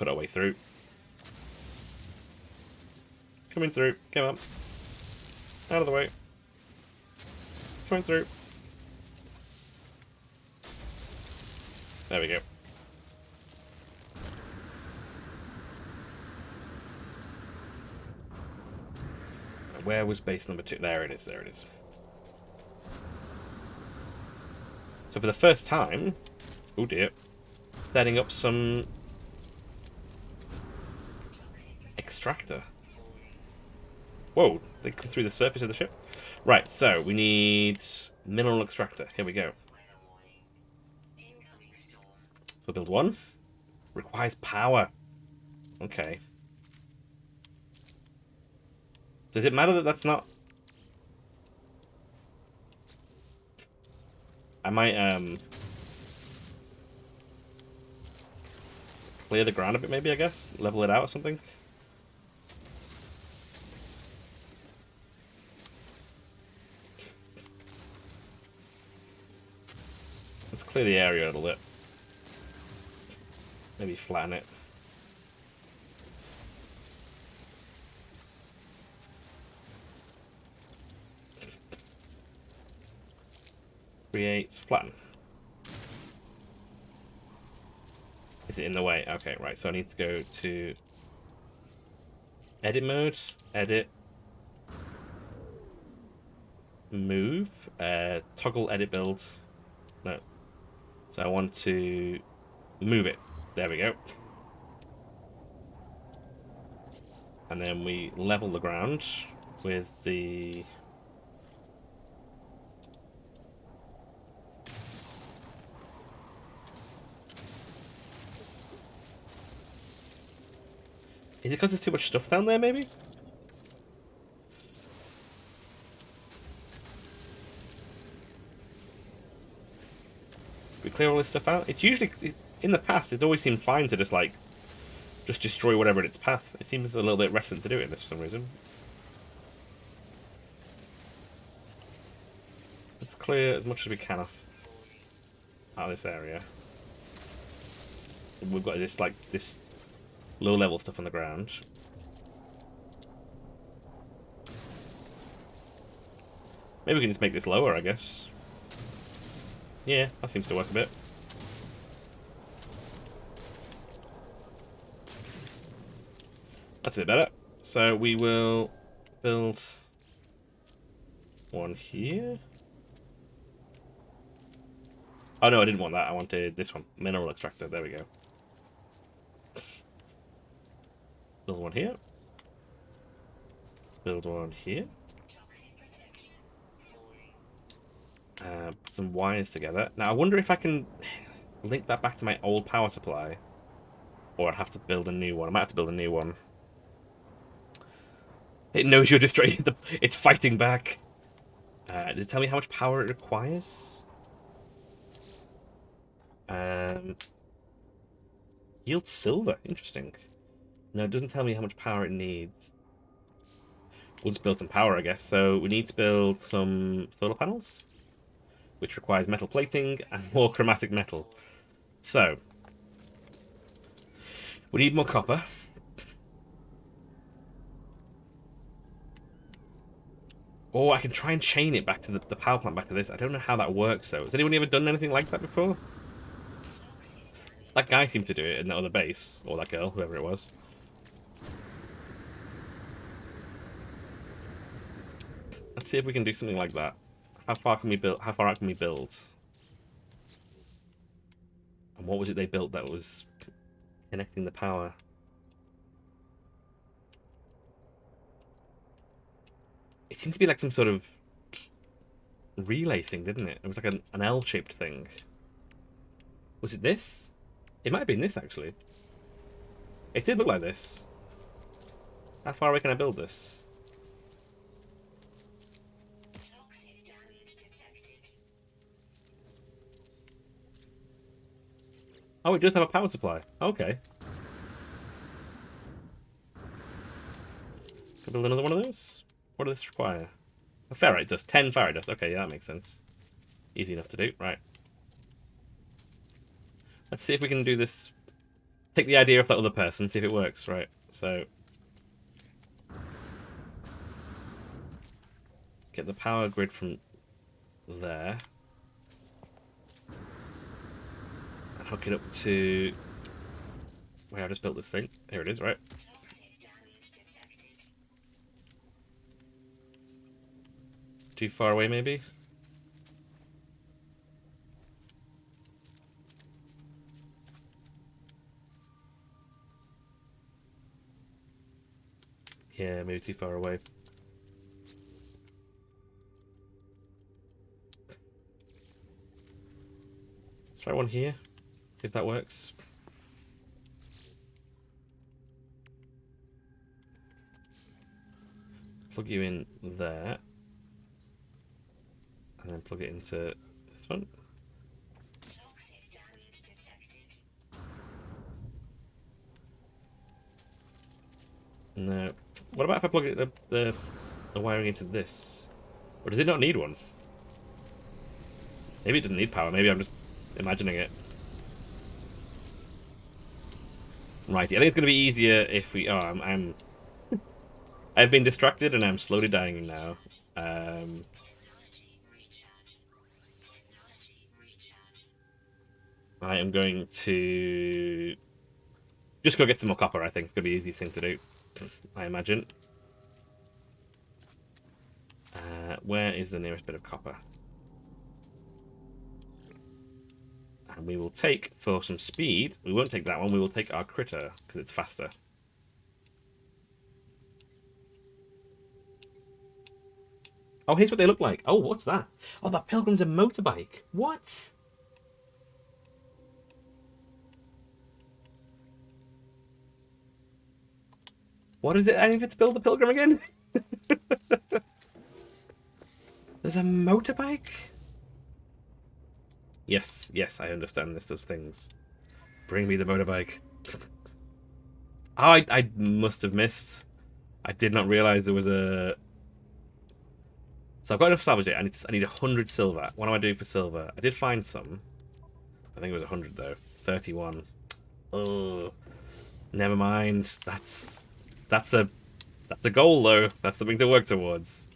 cut our way through. Coming through. Come on. Out of the way. Coming through. There we go. Where was base number 2? There it is, there it is. So for the first time, oh dear, setting up some extractor. Whoa, they come through the surface of the ship. Right, so we need mineral extractor. Here we go. So build 1. Requires power. Okay. Does it matter that that's not... I might, clear the ground a bit, maybe, I guess? Level it out or something? Let's clear the area a little bit. Maybe flatten it. Create, flatten. Is it in the way? Okay, right, so I need to go to edit mode, edit, move, toggle edit build. No. So I want to move it. There we go. And then we level the ground with the... Is it because there's too much stuff down there, maybe? We clear all this stuff out? It's usually... In the past, it's always seemed fine to just, like... Just destroy whatever in its path. It seems a little bit reticent to do it for some reason. Let's clear as much as we can off out of this area. We've got this, like, this low-level stuff on the ground. Maybe we can just make this lower, I guess. Yeah, that seems to work a bit. That's a bit better. So we will build one here. Oh no, I didn't want that. I wanted this one. Mineral extractor. There we go. Build one here. Build one here. Put some wires together. Now I wonder if I can link that back to my old power supply. Or I'd have to build a new one. I might have to build a new one. It knows you're destroying it's fighting back. Does it tell me how much power it requires? Yield silver. Interesting. No, it doesn't tell me how much power it needs. We'll just build some power, I guess. So we need to build some solar panels, which requires metal plating and more chromatic metal. So we need more copper. Or I can try and chain it back to the power plant, back to this. I don't know how that works, though. Has anyone ever done anything like that before? That guy seemed to do it in the other base. Or that girl, whoever it was. Let's see if we can do something like that. How far can we build? How far out can we build? And what was it they built that was connecting the power? It seemed to be like some sort of relay thing, didn't it? It was like an L-shaped thing. Was it this? It might have been this, actually. It did look like this. How far away can I build this? Oh, it does have a power supply. Okay. Can I build another one of those? What does this require? A ferrite dust. 10 ferrite dust. Okay, yeah, that makes sense. Easy enough to do. Right. Let's see if we can do this take the idea of that other person, see if it works, right? So get the power grid from there and hook it up to where I just built this thing. Here it is, right? Too far away, maybe? Yeah, maybe too far away. Let's try one here. See if that works. Plug you in there. And then plug it into this one. No. What about if I plug it, the wiring into this? Or does it not need one? Maybe it doesn't need power. Maybe I'm just imagining it. Righty. I think it's going to be easier if we... Oh, I'm I've been distracted and I'm slowly dying now. I am going to just go get some more copper. I think it's going to be the easiest thing to do, I imagine. Where is the nearest bit of copper? And we will take, for some speed, we won't take that one, we will take our critter, because it's faster. Oh, here's what they look like. Oh, what's that? Oh, that pilgrim's a motorbike. What? What is it? I need to build the pilgrim again? There's a motorbike? Yes, yes, I understand this does things. Bring me the motorbike. Oh, I must have missed. I did not realize there was a... So I've got enough salvage. I need 100 silver. What am I doing for silver? I did find some. I think it was 100 though. 31. Oh, never mind. That's a goal though. That's something to work towards.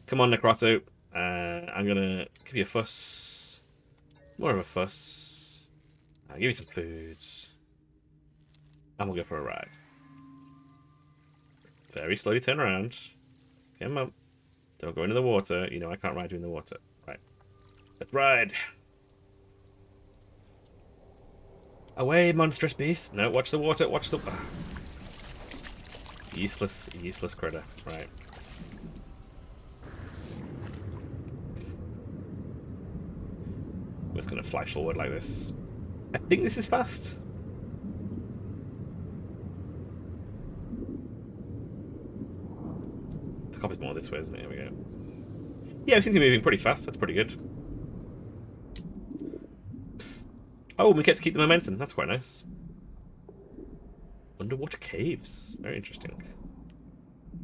Come on, Necroto. I'm gonna give you a fuss. More of a fuss. I'll give you some food. And we'll go for a ride. Very slowly turn around. Come on. Don't go into the water. You know I can't ride you in the water. Right. Let's ride. Away, monstrous beast. No, watch the water. Watch the... Useless critter. Right. We're just going to fly forward like this. I think this is fast. The copper's more this way, isn't it? Here we go. Yeah, we seem to be moving pretty fast. That's pretty good. Oh, we get to keep the momentum. That's quite nice. Underwater caves. Very interesting.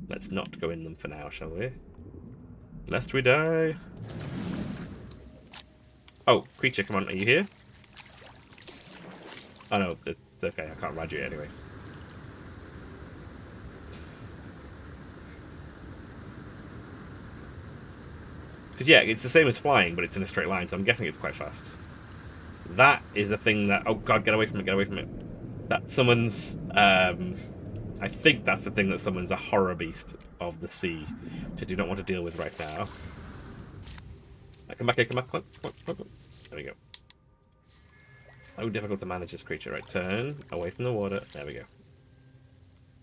Let's not go in them for now, shall we? Lest we die. Oh, creature, come on. Are you here? Oh, no. It's okay. I can't ride you anyway. Because, yeah, it's the same as flying, but it's in a straight line, so I'm guessing it's quite fast. That is the thing that... Oh, God, get away from it, get away from it. That summons... I think that's the thing that summons a horror beast of the sea, which I do not want to deal with right now. Come back here, come back. Come on. There we go. So difficult to manage this creature. Right, turn away from the water. There we go.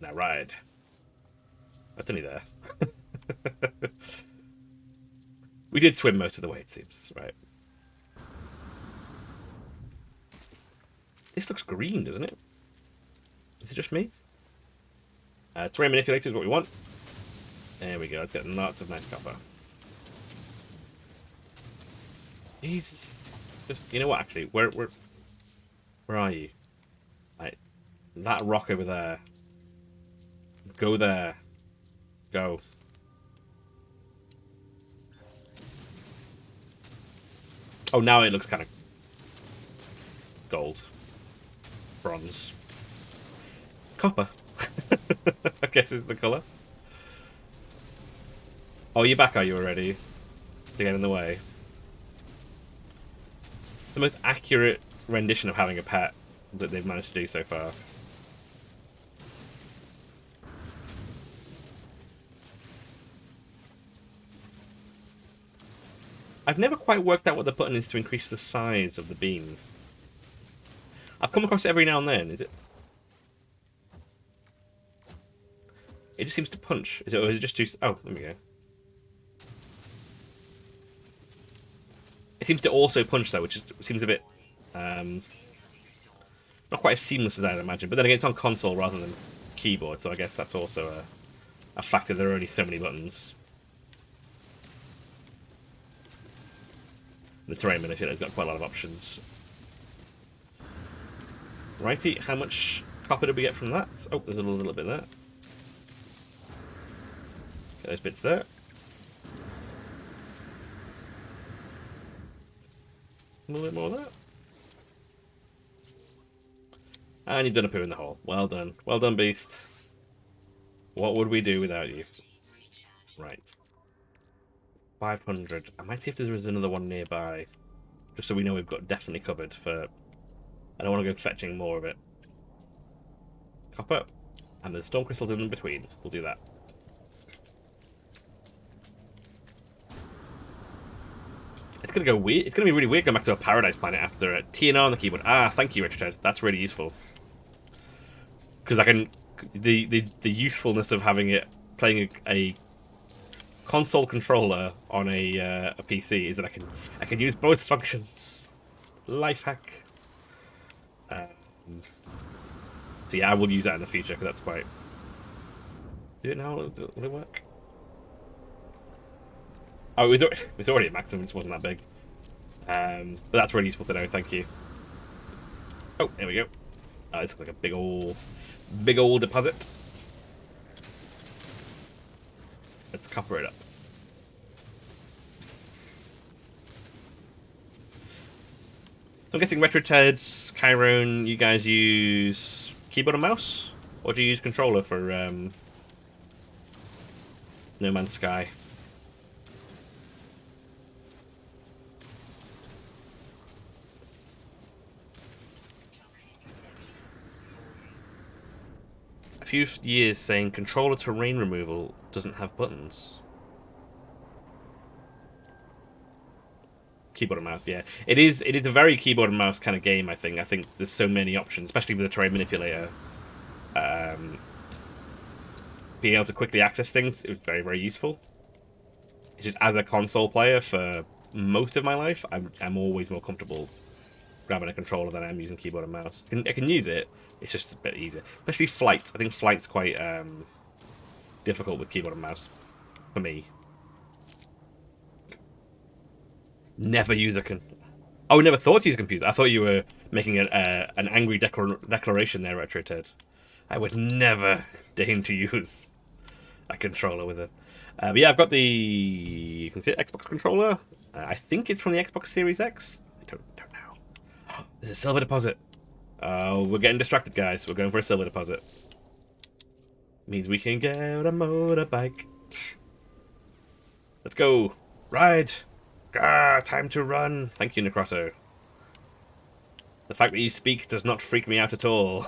Now ride. That's only there. We did swim most of the way, it seems. Right. This looks green, doesn't it? Is it just me? Terrain manipulator is what we want. There we go. Let's get lots of nice copper. Jesus. Just, you know what, actually? Where are you? Like, that rock over there. Go there. Go. Oh, now it looks kind of gold. bronze. Copper. I guess is the colour. Oh, you're back, are you already? To get in the way. The most accurate rendition of having a pet that they've managed to do so far. I've never quite worked out what the button is to increase the size of the beam. I've come across it every now and then. Is it? It just seems to punch. Is it, or is it just too... Oh, there we go. It seems to also punch, though, which seems a bit... not quite as seamless as I'd imagine. But then again, it's on console rather than keyboard, so I guess that's also a factor. There are only so many buttons. The terrain manipulator has got quite a lot of options. Righty, how much copper did we get from that? Oh, there's a little bit there. Get those bits there. A little bit more of that. And you've done a poo in the hole. Well done. Well done, beast. What would we do without you? Right. 500. I might see if there's another one nearby. Just so we know we've got definitely covered for... I don't want to go fetching more of it. Copper. And there's storm crystals in between. We'll do that. It's going to go weird. It's going to be really weird going back to a paradise planet after a TNR on the keyboard. Ah, thank you, Extractor. That's really useful. Because I can... The usefulness of having it... Playing a console controller on a PC is that I can use both functions. Life hack. So yeah, I will use that in the future because that's quite. Do it now? Will it work? Oh, it was already at maximum. It just wasn't that big. But that's really useful to know. Thank you. Oh, there we go. Oh, this looks like a big old deposit. Let's copper it up. So I'm guessing Retro Teds, Chiron, you guys use keyboard and mouse? Or do you use controller for No Man's Sky? A few years saying controller terrain removal doesn't have buttons. Keyboard and mouse, yeah. It is a very keyboard and mouse kind of game, I think. I think there's so many options, especially with the terrain manipulator. Being able to quickly access things, it was very, very useful. It's just as a console player for most of my life, I'm always more comfortable grabbing a controller than I am using keyboard and mouse. I can use it, it's just a bit easier. Especially flight. I think flight's quite difficult with keyboard and mouse, for me. Never use a Oh, never thought to use a computer. I thought you were making an angry declaration there, Retro Ted. I would never deign to use a controller with it. But yeah, I've got the... You can see it, Xbox controller. I think it's from the Xbox Series X. I don't know. There's a silver deposit. Oh, we're getting distracted, guys. We're going for a silver deposit. Means we can get a motorbike. Let's go. Ride. Ah, time to run. Thank you, Necroto. The fact that you speak does not freak me out at all.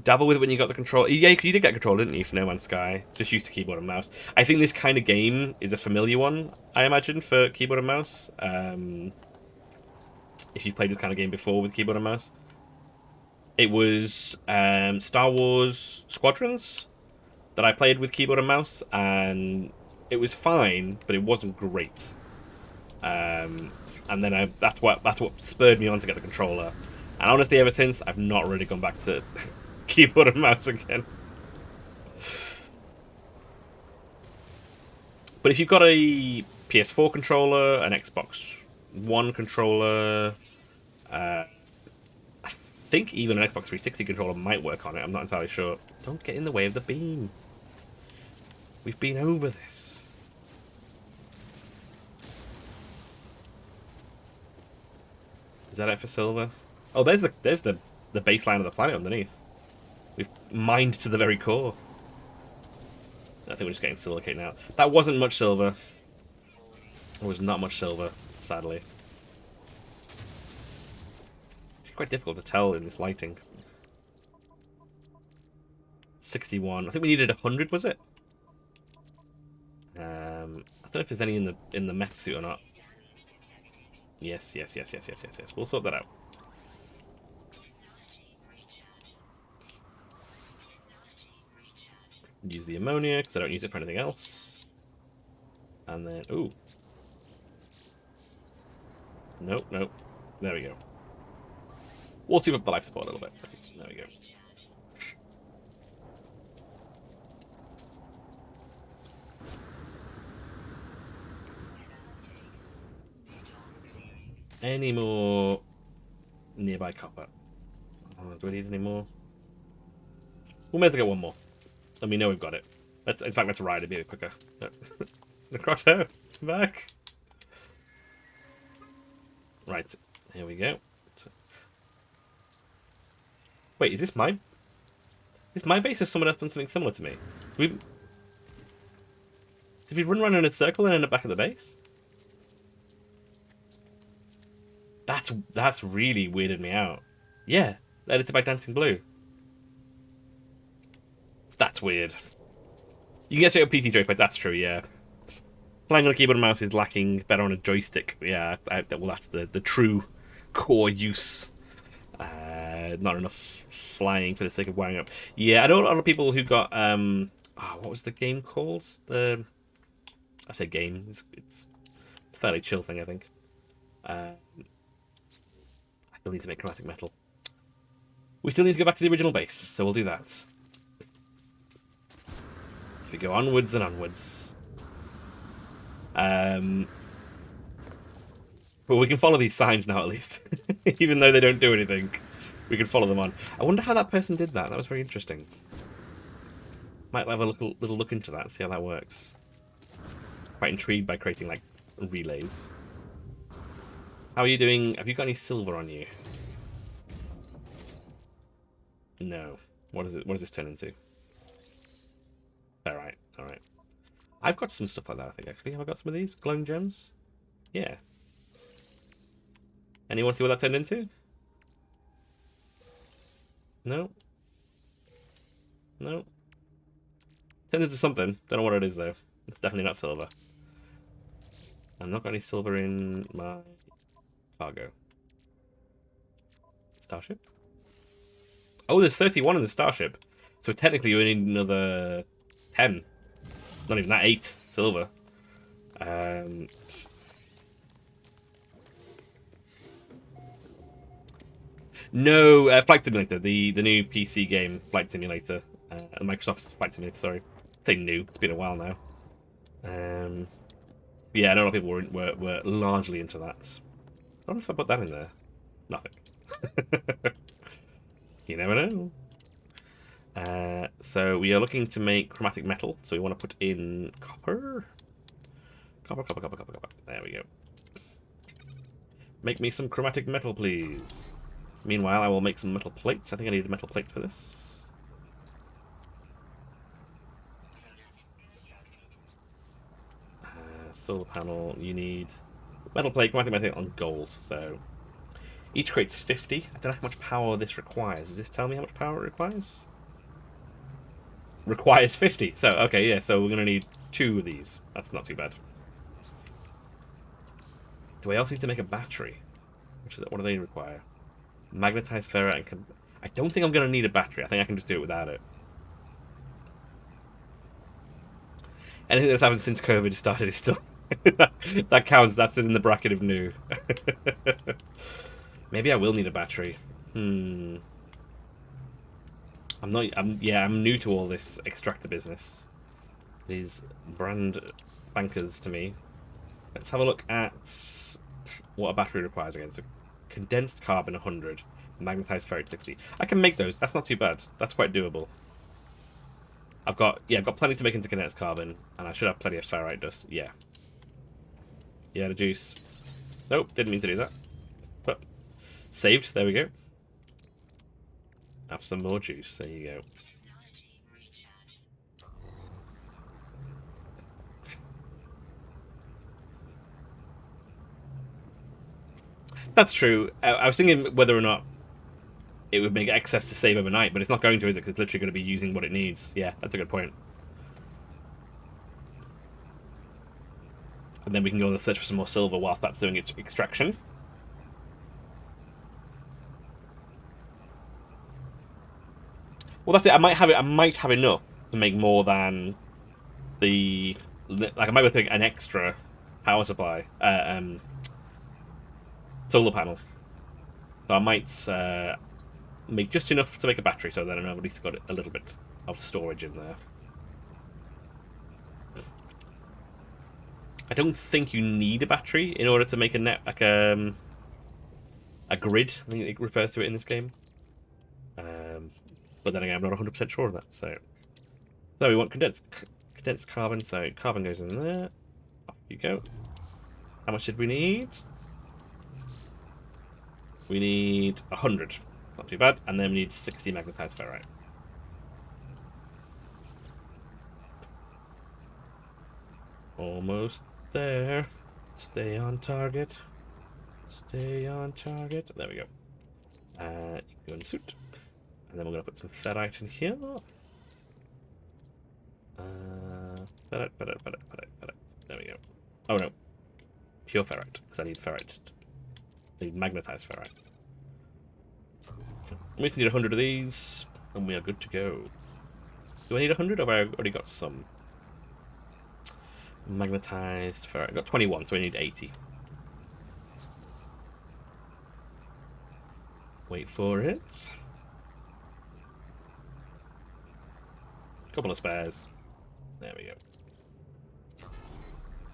Dabble with it when you got the control. Yeah, you did get control, didn't you, for No Man's Sky? Just used to keyboard and mouse. I think this kind of game is a familiar one, I imagine, for keyboard and mouse. If you've played this kind of game before with keyboard and mouse. It was Star Wars Squadrons that I played with keyboard and mouse, and it was fine, but it wasn't great. And then that's what spurred me on to get the controller. And honestly, ever since, I've not really gone back to keyboard and mouse again. But if you've got a PS4 controller, an Xbox One controller, I think even an Xbox 360 controller might work on it. I'm not entirely sure. Don't get in the way of the beam. We've been over this. Is that it for silver? Oh, there's the baseline of the planet underneath. We've mined to the very core. I think we're just getting silicate now. That wasn't much silver. It was not much silver, sadly. It's quite difficult to tell in this lighting. 61. I think we needed 100, was it? I don't know if there's any in the mech suit or not. Yes. We'll sort that out. Use the ammonia, because I don't use it for anything else. And then, ooh. Nope. There we go. We'll tube up the life support a little bit. There we go. Any more nearby copper? Do we need any more? We may as well get one more. And we know we've got it. In fact, let's ride a bit quicker. The crosshairs back. Right, here we go. Wait, is this my base, or someone else done something similar to me? Did we run around in a circle and end up back at the base? That's really weirded me out. Yeah, edited by Dancing Blue. That's weird. You can get straight up PC joke, but that's true, yeah. Playing on a keyboard and mouse is lacking better on a joystick. Yeah, well, that's the true core use. Not enough flying for the sake of wiring up. Yeah, I know a lot of people who got what was the game called? I say game. It's a fairly chill thing, I think. I still need to make chromatic metal. We still need to go back to the original base, so we'll do that. We go onwards and onwards. But we can follow these signs now, at least. Even though they don't do anything, we can follow them on. I wonder how that person did that. That was very interesting. Might have a little look into that, see how that works. Quite intrigued by creating, like, relays. How are you doing? Have you got any silver on you? No. What does this turn into? Alright. I've got some stuff like that, I think, actually. Have I got some of these? Glowing gems? Yeah. Anyone see what that turned into? No? Turned into something. Don't know what it is, though. It's definitely not silver. I've not got any silver in my cargo. Starship? Oh, there's 31 in the starship. So technically we need another 10. Not even that, 8 silver. No, Flight Simulator, the new PC game, Flight Simulator. Microsoft's Flight Simulator, sorry. I say new, it's been a while now. Yeah, I know a lot of people were largely into that. I wonder if I put that in there. Nothing. You never know. So we are looking to make chromatic metal, so we want to put in copper. Copper. There we go. Make me some chromatic metal, please. Meanwhile, I will make some metal plates. I think I need a metal plate for this. Solar panel, you need metal plate, chromatic metal on gold, so each creates 50. I don't know how much power this requires. Does this tell me how much power it requires? Requires 50. So, okay, yeah, so we're going to need 2 of these. That's not too bad. Do I also need to make a battery? What do they require? Magnetized ferrite and... I don't think I'm going to need a battery. I think I can just do it without it. Anything that's happened since COVID started is still... that counts. That's in the bracket of new. Maybe I will need a battery. I'm new to all this extractor business. These brand bankers to me. Let's have a look at what a battery requires again. So condensed carbon 100, magnetized ferrite 60. I can make those. That's not too bad. That's quite doable. I've got plenty to make into condensed carbon, and I should have plenty of ferrite dust. Yeah, the juice. Nope, didn't mean to do that. But Saved. There we go. Have some more juice. There you go. That's true. I was thinking whether or not it would make excess to save overnight, but it's not going to, is it? Because it's literally going to be using what it needs. Yeah, that's a good point. And then we can go on the search for some more silver whilst that's doing its extraction. Well, that's it. I might have it. I might have enough to make more than the like. I might be able to take an extra power supply, solar panel. So I might make just enough to make a battery, so that I know at least got a little bit of storage in there. I don't think you need a battery in order to make a net like a grid. I think it refers to it in this game. But then again, I'm not 100% sure of that. So we want condensed carbon. So carbon goes in there. Off you go. How much did we need? We need 100. Not too bad. And then we need 60 magnetized ferrite. Almost there. Stay on target. Stay on target. There we go. You can go in the suit. And then we're going to put some ferrite in here. Ferrite. There we go. Oh no. Pure ferrite, because I need ferrite. I need magnetized ferrite. We just need 100 of these, and we are good to go. Do I need 100, or have I already got some? Magnetized ferrite. I've got 21, so I need 80. Wait for it. Couple of spares. There we go.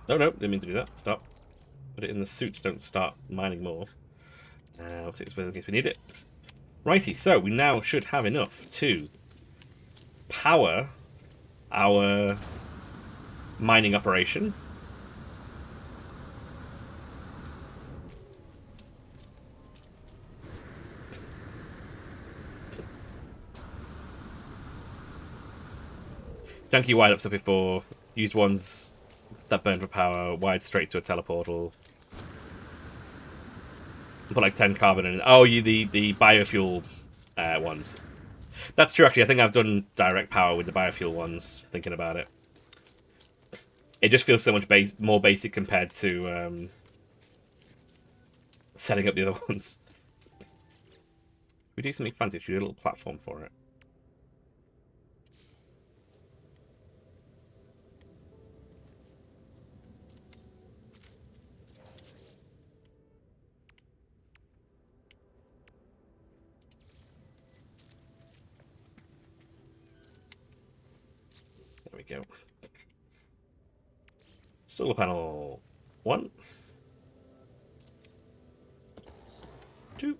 No, didn't mean to do that. Stop. Put it in the suit. Don't start mining more. We'll take this with us in case we need it. Righty, so we now should have enough to power our mining operation. Junky wired ups up before. Used ones that burn for power. Wired straight to a teleportal. Put like 10 carbon in it. Oh, the biofuel ones. That's true, actually. I think I've done direct power with the biofuel ones, thinking about it. It just feels so much more basic compared to setting up the other ones. We do something fancy. Should we do a little platform for it? There we go. Solar panel 1, 2,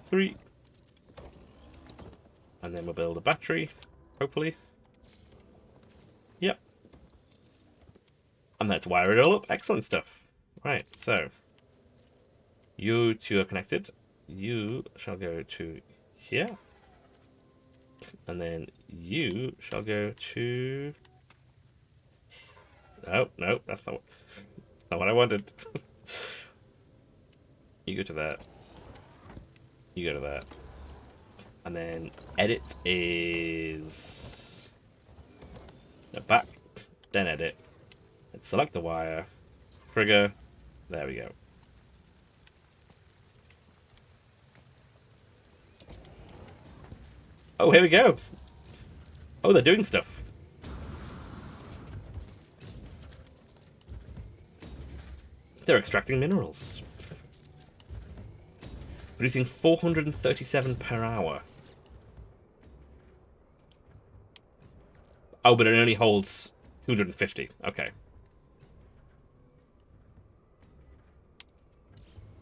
3, and then we'll build a battery, hopefully. Yep. And let's wire it all up. Excellent stuff. Right, so you two are connected. You shall go to here. And then you shall go to... No, that's not what I wanted. You go to that. You go to that. And then edit is... No, back. Then edit. Let's select the wire. Trigger. There we go. Oh, here we go. Oh, they're doing stuff. They're extracting minerals. Producing 437 per hour. Oh, but it only holds 250. Okay.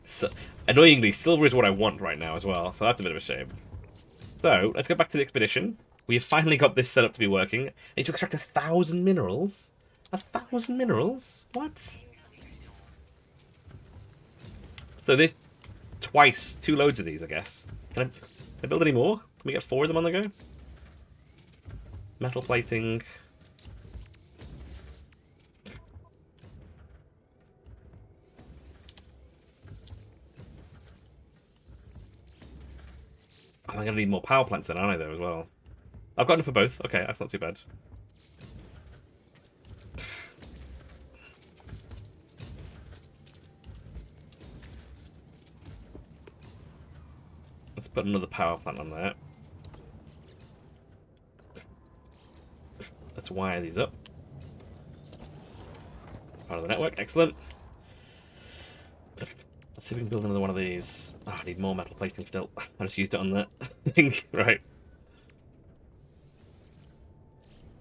So, annoyingly, silver is what I want right now as well, so that's a bit of a shame. So, let's go back to the expedition. We have finally got this set up to be working. I need to extract 1,000 minerals? 1,000 minerals? What? So there's twice, 2 loads of these, I guess. Can I build any more? Can we get 4 of them on the go? Metal plating. Oh, I'm going to need more power plants then, aren't I, though, as well? I've got enough for both. Okay, that's not too bad. Let's put another power plant on there. Let's wire these up. Part of the network, excellent. Let's see if we can build another one of these. Oh, I need more metal plating still. I just used it on that thing. Right.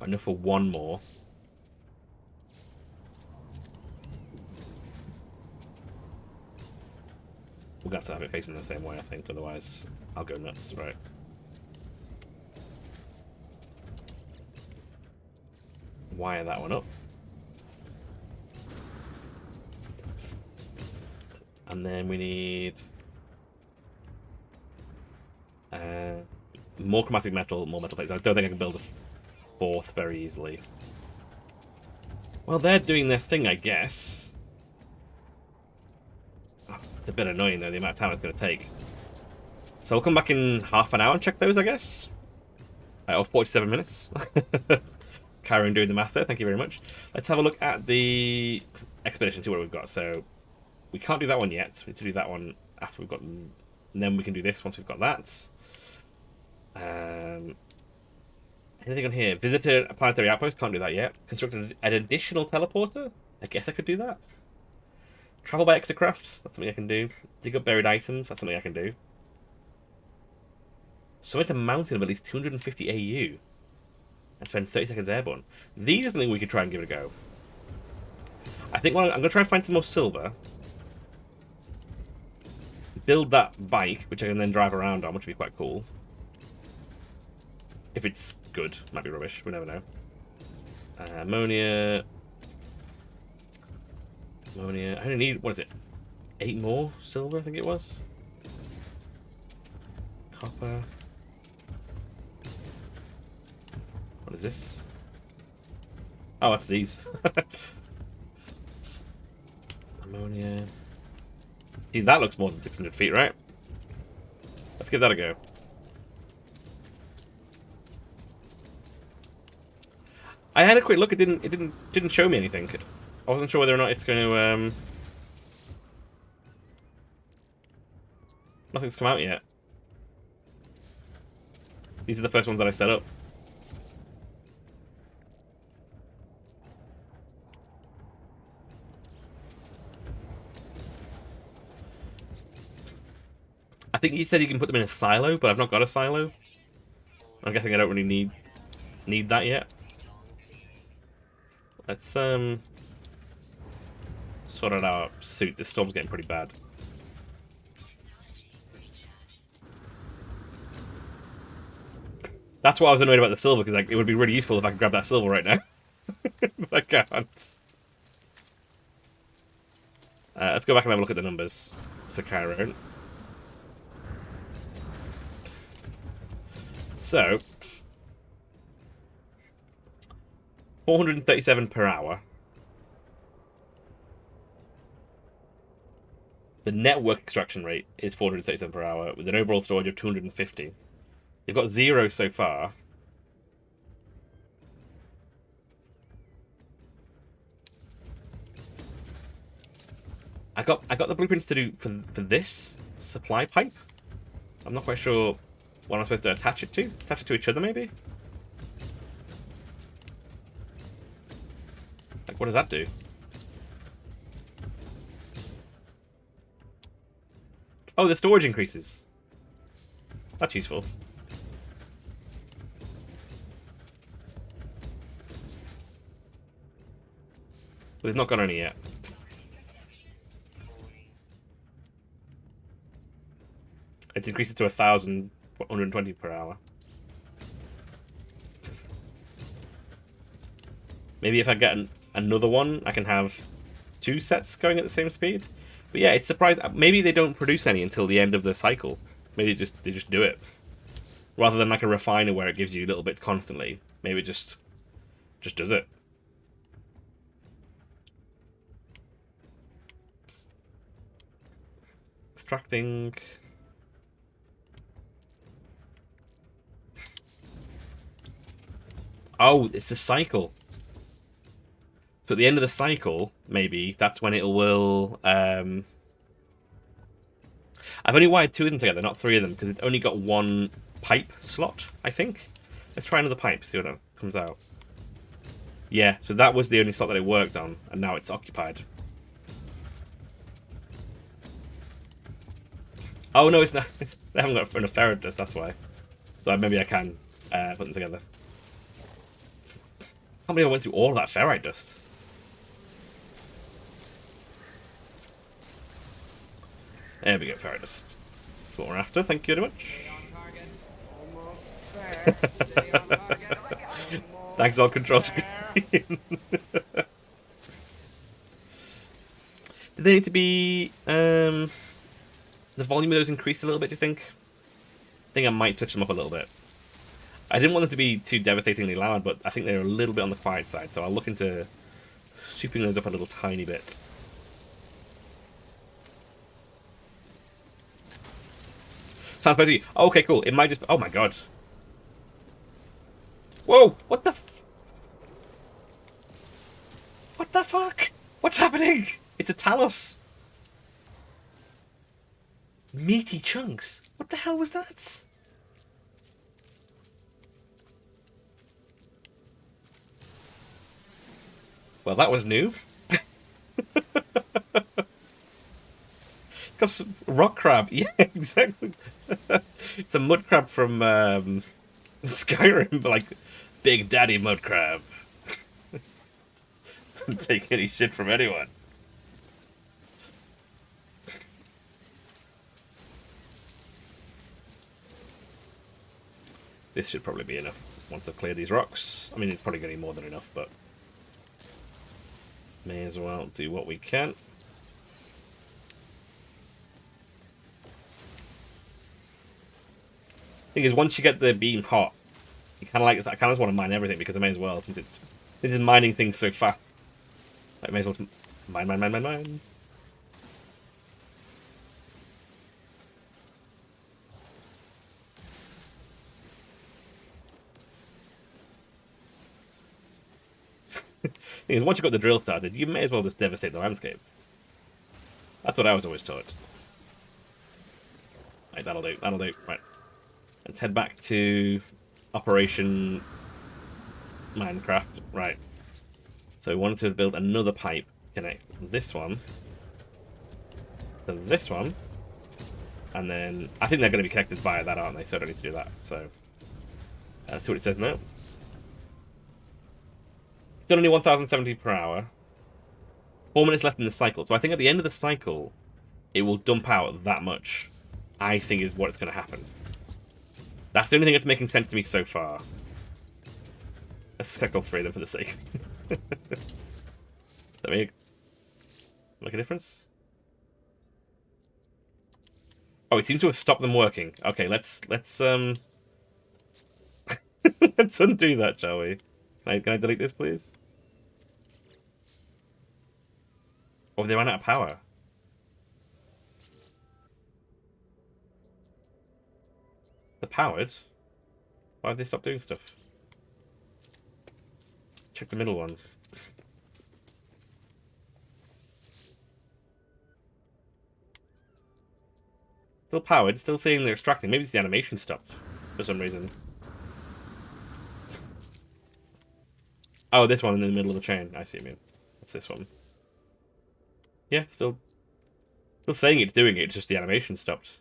Enough for 1 more. We're going to have to have it facing the same way, I think. Otherwise, I'll go nuts. Right. Wire that one up. And then we need more chromatic metal, more metal plates. I don't think I can build a 4th very easily. Well, they're doing their thing, I guess. Oh, it's a bit annoying, though, the amount of time it's going to take. So we'll come back in half an hour and check those, I guess. Or 47 minutes. Carry on doing the math there, thank you very much. Let's have a look at the expedition, see what we've got. So we can't do that one yet. We need to do that one after we've got... And then we can do this once we've got that. Anything on here? Visited a planetary outpost. Can't do that yet. Constructed an additional teleporter. I guess I could do that. Travel by Extractor. That's something I can do. Dig up buried items. That's something I can do. Summit a mountain of at least 250 AU. And spend 30 seconds airborne. These are something we could try and give it a go. I think I'm going to try and find some more silver. Build that bike, which I can then drive around on, which would be quite cool. If it's good. Might be rubbish. We never know. Ammonia. Ammonia. I only need, what is it? 8 more silver, I think it was. Copper. What is this? Oh, that's these. Ammonia. See, that looks more than 600 feet, right? Let's give that a go. I had a quick look. It didn't show me anything. I wasn't sure whether or not it's going to. Nothing's come out yet. These are the first ones that I set up. I think you said you can put them in a silo, but I've not got a silo. I'm guessing I don't really need that yet. Let's sort out our suit. This storm's getting pretty bad. That's what I was annoyed about the silver, because like, it would be really useful if I could grab that silver right now. But I can't. Let's go back and have a look at the numbers for Cairo. So, 437 per hour. The network extraction rate is 437 per hour, with an overall storage of 250. You've got 0 so far. I got the blueprints to do for this supply pipe. I'm not quite sure what I'm supposed to attach it to. Attach it to each other, maybe? Like, what does that do? Oh, the storage increases. That's useful. But it's not got any yet. It's increased it to 1,120 per hour. Maybe if I get another one, I can have 2 sets going at the same speed. But yeah, it's surprising. Maybe they don't produce any until the end of the cycle. Maybe they just do it rather than like a refiner where it gives you little bits constantly. Maybe it just does it. Extracting. Oh, it's a cycle. So at the end of the cycle, maybe that's when it will. I've only wired 2 of them together, not 3 of them, because it's only got 1 pipe slot, I think. Let's try another pipe, see what comes out. Yeah, so that was the only slot that it worked on, and now it's occupied. Oh no, it's not. They haven't got enough ferret dust, that's why. So maybe I can put them together. How many I went through all of that ferrite dust? There we go, ferrite dust. That's what we're after, thank you very much. Thanks, all control screen. Did they need to be the volume of those increased a little bit, do you think? I think I might touch them up a little bit. I didn't want them to be too devastatingly loud, but I think they're a little bit on the quiet side, so I'll look into souping those up a little tiny bit. Sounds better to you. Oh, okay, cool. It might just... Oh my god. Whoa! What the... What the fuck? What's happening? It's a Talos. Meaty chunks. What the hell was that? Well, that was new. Because rock crab. Yeah, exactly. It's a mud crab from Skyrim, but like Big Daddy mud crab. Don't take any shit from anyone. This should probably be enough once I've cleared these rocks. I mean, it's probably going to be more than enough, but may as well do what we can. Thing is, once you get the beam hot, you kind of like I kind of want to mine everything because I may as well, since it's mining things so fast. I may as well mine. Thing is, once you've got the drill started, you may as well just devastate the landscape. That's what I was always taught. Right, that'll do. That'll do. Right. Let's head back to Operation Minecraft. Right. So we wanted to build another pipe. Connect this one to this one. And then I think they're going to be connected via that, aren't they? So I don't need to do that. So let's see what it says now. It's only 1,070 per hour. 4 minutes left in the cycle. So I think at the end of the cycle, it will dump out that much. I think is what it's going to happen. That's the only thing that's making sense to me so far. Let's collect all 3 of them for the sake. Does that make a difference? Oh, it seems to have stopped them working. Okay, let's let's undo that, shall we? Can I delete this, please? Oh, they ran out of power. They're powered? Why have they stopped doing stuff? Check the middle one. Still powered, still saying they're extracting. Maybe it's the animation stopped for some reason. Oh, this one in the middle of the chain. I see what you mean. What's this one? Yeah, still saying it's doing it, it's just the animation stopped.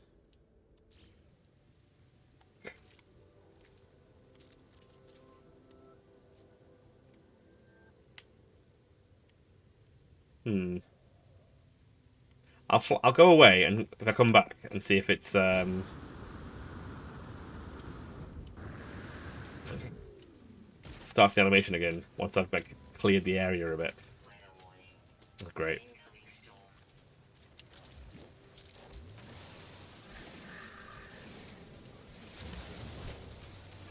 I'll go away and if I come back and see if it's starts the animation again once I've like cleared the area a bit. Oh, great.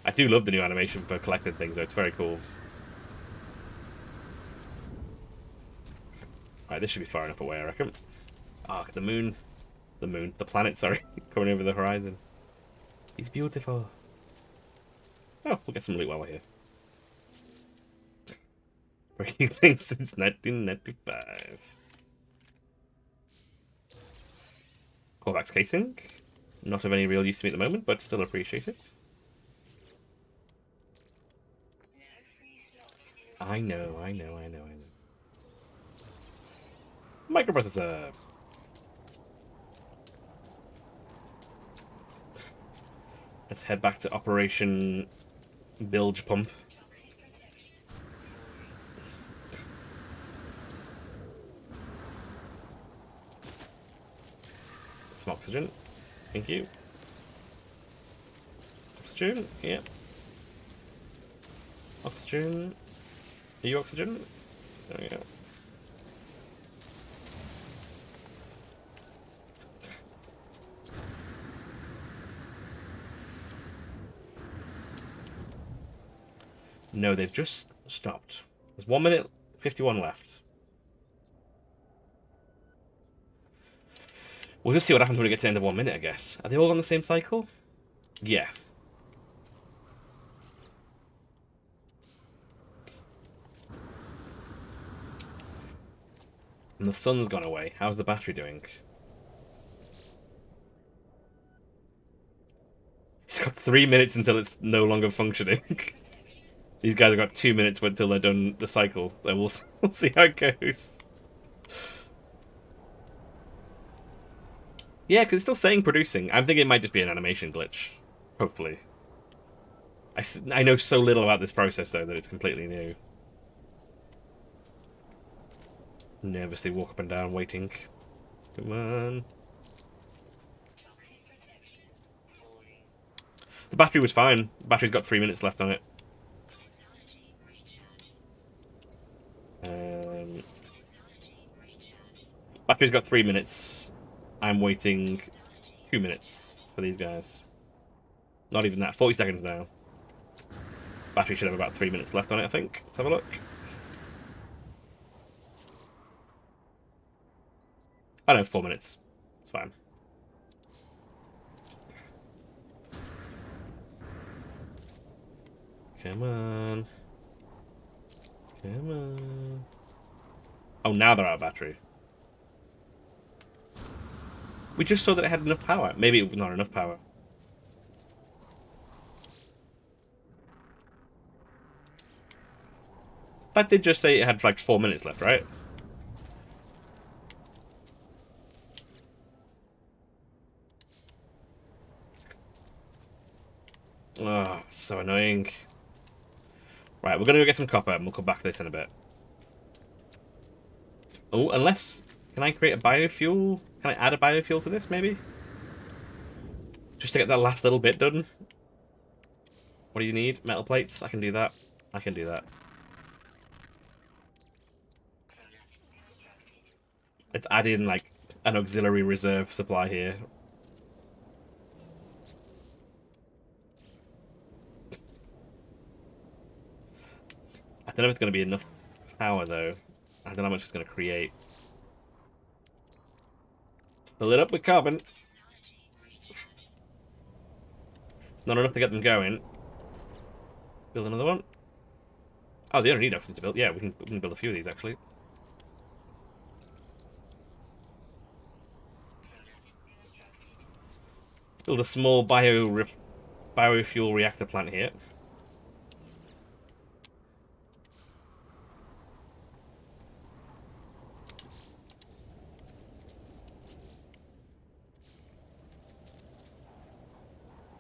I do love the new animation for collecting things, though. It's very cool. Right, this should be far enough away, I reckon. Ah, the moon. The planet, sorry. Coming over the horizon. He's beautiful. Oh, we'll get some loot while we're here. Breaking things since 1995. Corvax casing. Not of any real use to me at the moment, but still appreciate it. I know. Microprocessor. Let's head back to Operation Bilge Pump. Some oxygen. Thank you. Oxygen, yep. Oxygen. Are you oxygen? There we go. No, they've just stopped. There's 1 minute 51 left. We'll just see what happens when we get to the end of 1 minute, I guess. Are they all on the same cycle? Yeah. And the sun's gone away. How's the battery doing? It's got 3 minutes until it's no longer functioning. These guys have got 2 minutes until they're done the cycle, so we'll see how it goes. Yeah, because it's still saying producing. I'm thinking it might just be an animation glitch. Hopefully. I know so little about this process, though, that it's completely new. Nervously walk up and down, waiting. Come on. The battery was fine. The battery's got 3 minutes left on it. Battery's got 3 minutes. I'm waiting 2 minutes for these guys. Not even that. 40 seconds now. Battery should have about 3 minutes left on it, I think. Let's have a look. I know, 4 minutes. It's fine. Come on. Come on. Oh, now they're out of battery. We just saw that it had enough power. Maybe it was not enough power. That did just say it had like 4 minutes left, right? Oh, so annoying. Right, we're gonna go get some copper and we'll come back to this in a bit. Oh, unless... Can I create a biofuel? Can I add a biofuel to this, maybe? Just to get that last little bit done. What do you need? Metal plates? I can do that. I can do that. Let's add in, like, an auxiliary reserve supply here. I don't know if it's going to be enough power, though. I don't know how much it's going to create. Fill it up with carbon. It's not enough to get them going. Build another one. Oh, they don't need oxygen to build. Yeah, we can build a few of these, actually. Let's build a small biofuel reactor plant here.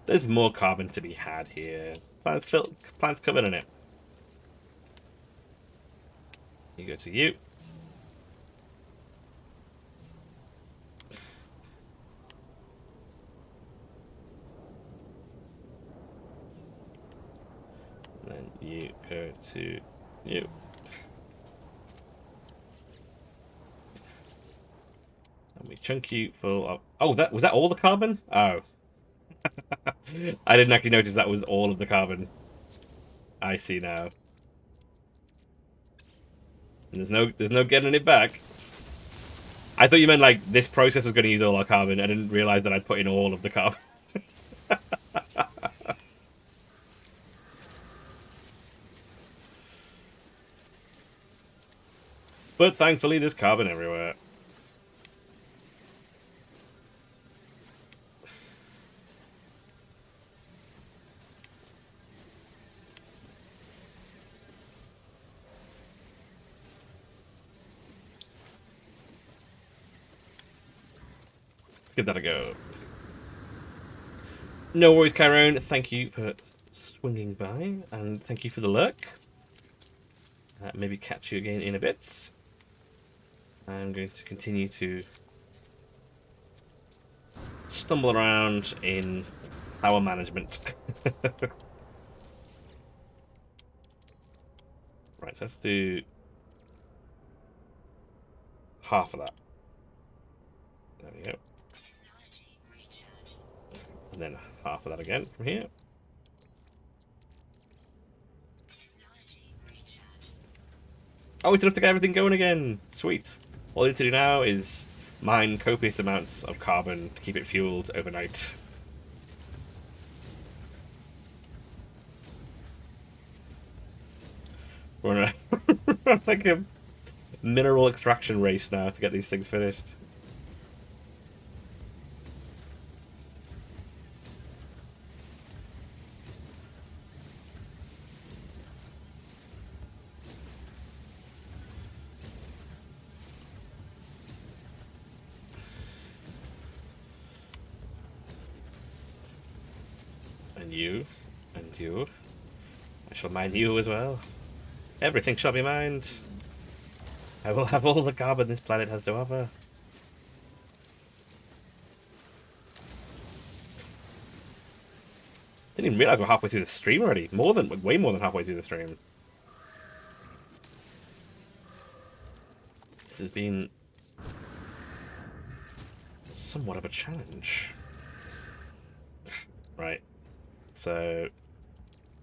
There's more carbon to be had here. Plants covered in it. You go to you. And then you go to you. And we chunk you full of... Oh, was that all the carbon? Oh. I didn't actually notice that was all of the carbon. I see now. And there's no getting it back. I thought you meant like this process was going to use all our carbon. I didn't realize that I'd put in all of the carbon. But thankfully, there's carbon everywhere. Give that a go. No worries, Karen. Thank you for swinging by, and thank you for the lurk. Maybe catch you again in a bit. I'm going to continue to stumble around in power management. Right, so let's do half of that. There we go. And then half of that again from here. Oh, it's enough to get everything going again. Sweet. All I need to do now is mine copious amounts of carbon to keep it fueled overnight. We're on like a mineral extraction race now to get these things finished. And you, and you. I shall mine you as well. Everything shall be mined. I will have all the carbon this planet has to offer. Didn't even realize we're halfway through the stream already. Way more than halfway through the stream. This has been somewhat of a challenge. Right. So,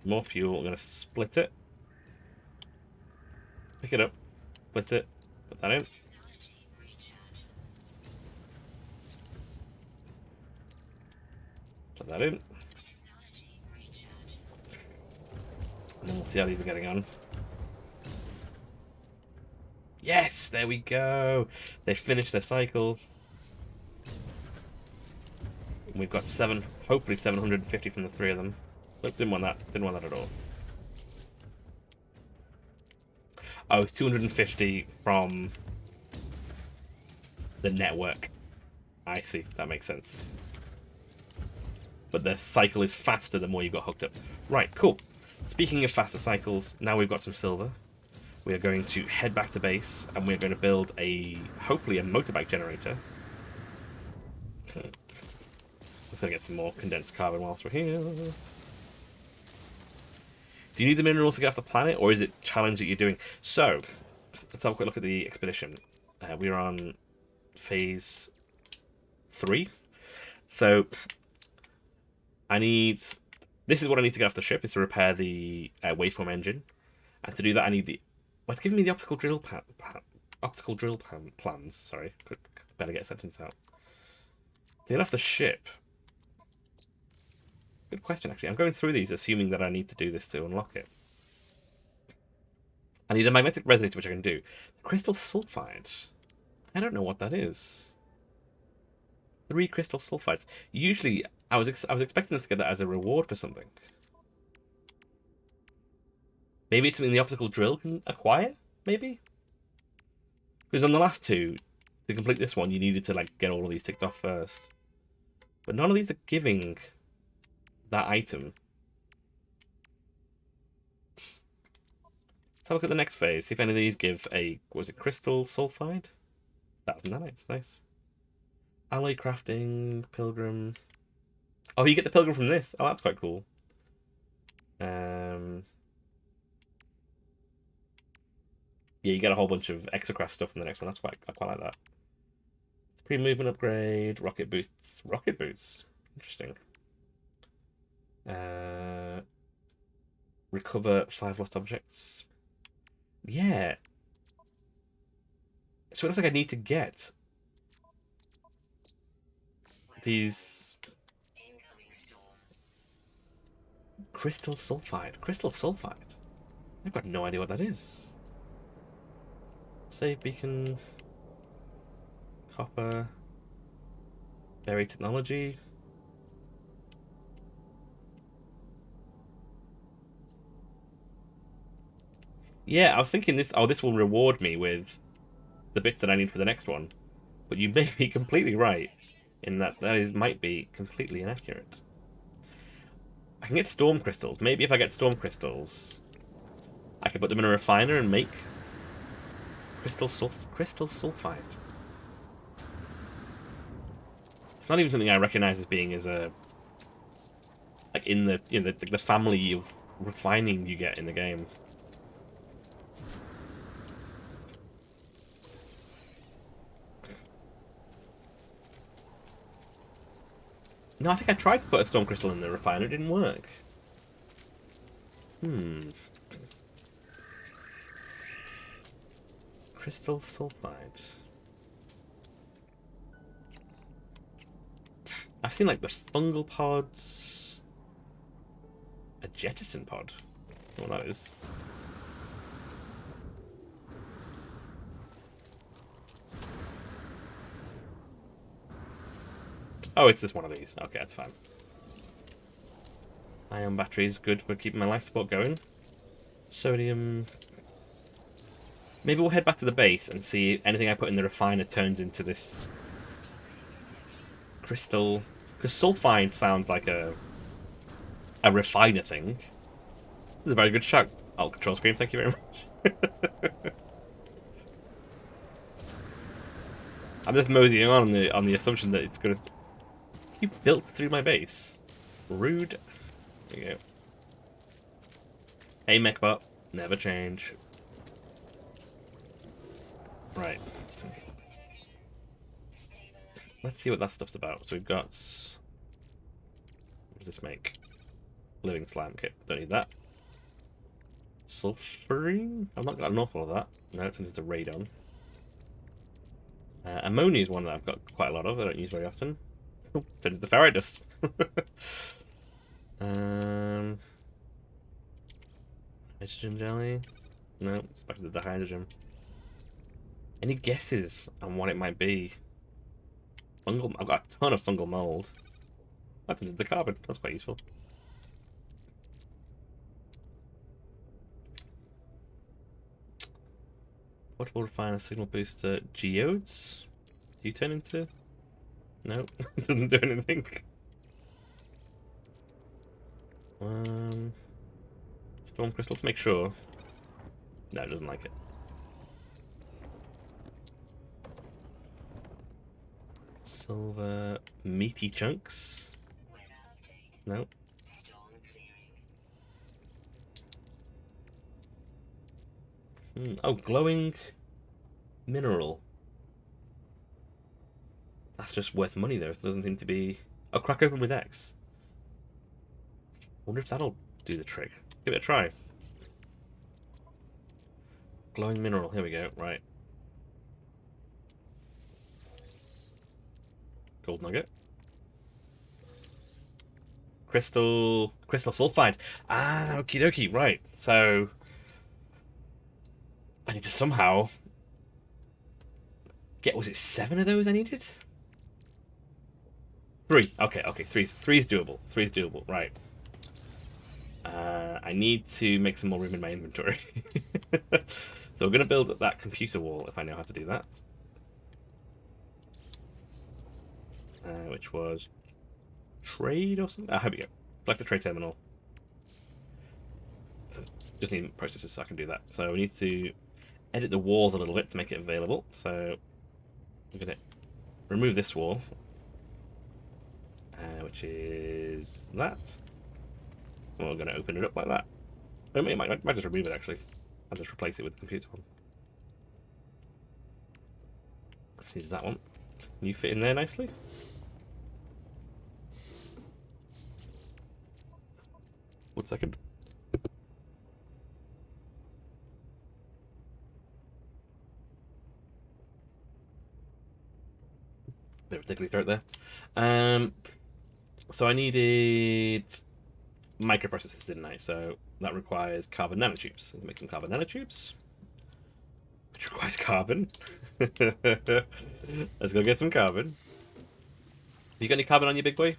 more fuel. I'm going to split it. Pick it up. Split it. Put that in. Put that in. And then we'll see how these are getting on. Yes! There we go! They finished their cycle. We've got hopefully 750 from the three of them. Nope, didn't want that. Didn't want that at all. Oh, it's 250 from the network. I see. That makes sense. But the cycle is faster the more you've got hooked up. Right, cool. Speaking of faster cycles, now we've got some silver. We are going to head back to base, and we're going to build hopefully a motorbike generator. Let's go get some more condensed carbon whilst we're here. Do you need the minerals to get off the planet, or is it challenge that you're doing? So, let's have a quick look at the expedition. We're on phase 3. So, this is what I need to get off the ship, is to repair the waveform engine. And to do that, I need it's giving me the optical drill plans. Sorry, could better get a sentence out. To get off the ship. Good question, actually. I'm going through these, assuming that I need to do this to unlock it. I need a magnetic resonator, which I can do. Crystal sulfide. I don't know what that is. 3 crystal sulfides. Usually, I was expecting to get that as a reward for something. Maybe it's something the optical drill can acquire. Maybe. Because on the last 2, to complete this one, you needed to get all of these ticked off first. But none of these are giving that item. Let's have a look at the next phase. See if any of these give crystal sulfide? 1,000 nanites, nice. Alloy crafting, pilgrim. Oh, you get the pilgrim from this. Oh, that's quite cool. Yeah, you get a whole bunch of exocraft stuff from the next one. I quite like that. Pre-movement upgrade, rocket boots. Rocket boots. Interesting. Recover 5 lost objects. Yeah. So it looks like I need to get these crystal sulfide. Crystal sulfide. I've got no idea what that is. Save beacon. Copper. Berry technology. Yeah, I was thinking this. Oh, this will reward me with the bits that I need for the next one. But you may be completely right in that might be completely inaccurate. I can get storm crystals. Maybe if I get storm crystals, I can put them in a refiner and make crystal sulfide. It's not even something I recognize as being as a like in the family of refining you get in the game. No, I think I tried to put a storm crystal in the refiner. It didn't work. Crystal sulfide. I've seen like the fungal pods. A jettison pod. I don't know what that is. Oh, it's just one of these. Okay, that's fine. Ion batteries, good for keeping my life support going. Sodium. Maybe we'll head back to the base and see if anything I put in the refiner turns into this crystal. Because sulfide sounds like a refiner thing. This is a very good shout. Oh, control screen, thank you very much. I'm just moseying on the assumption that it's gonna. You built through my base. Rude. There you go. Hey, mechbot. Never change. Right. Let's see what that stuff's about. So we've got... What does this make? Living slime kit. Don't need that. Sulfurine? I've not got an awful lot of that. No, it turns into radon. Ammonia is one that I've got quite a lot of. I don't use very often. Oh, turns into ferrite dust. Hydrogen jelly? No, it's back to the hydrogen. Any guesses on what it might be? Fungal. I've got a ton of fungal mold. That turns into carbon. That's quite useful. Portable refiner, signal booster, geodes. Do you turn into? No, doesn't do anything. Storm crystals, make sure. No, it doesn't like it. Silver meaty chunks. No. Oh, glowing mineral. That's just worth money though. It doesn't seem to be... Oh, crack open with X. Wonder if that'll do the trick. Give it a try. Glowing mineral. Here we go. Right. Gold nugget. Crystal sulfide. Ah, okie dokie. Right. So I need to somehow get. Was it 7 of those I needed? 3. Okay. Three's doable. Three's doable. Right. I need to make some more room in my inventory. So we're going to build that computer wall if I know how to do that. Which was trade or something? Here we go. Select the trade terminal. Just need processes so I can do that. So we need to edit the walls a little bit to make it available. So I'm going to remove this wall, which is that. And we're going to open it up like that. I might just remove it actually. I'll just replace it with the computer one. Is that one? Can you fit in there nicely? 1 second. Bit of a tickly throat there. So I needed microprocessors, didn't I? So that requires carbon nanotubes. Let's make some carbon nanotubes, which requires carbon. Let's go get some carbon. You got any carbon on you, big boy?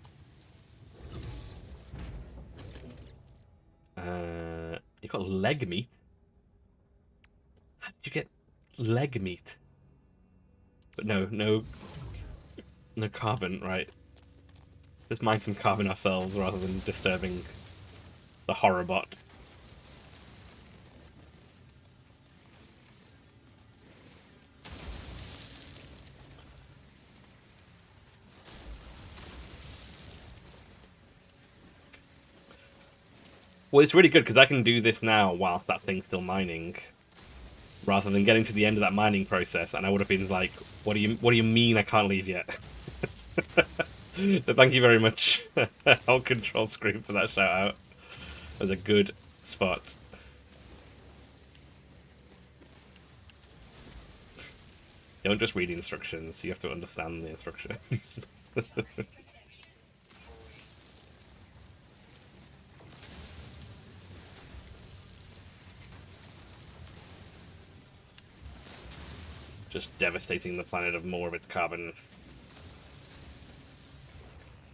You got leg meat. How did you get leg meat? But no carbon, right? Let's mine some carbon ourselves rather than disturbing the horror bot. Well, it's really good because I can do this now whilst that thing's still mining, rather than getting to the end of that mining process, and I would have been like, "What do you mean I can't leave yet?" So thank you very much, I'll control screen for that shout out. That was a good spot. Don't just read the instructions; you have to understand the instructions. Just devastating the planet of more of its carbon.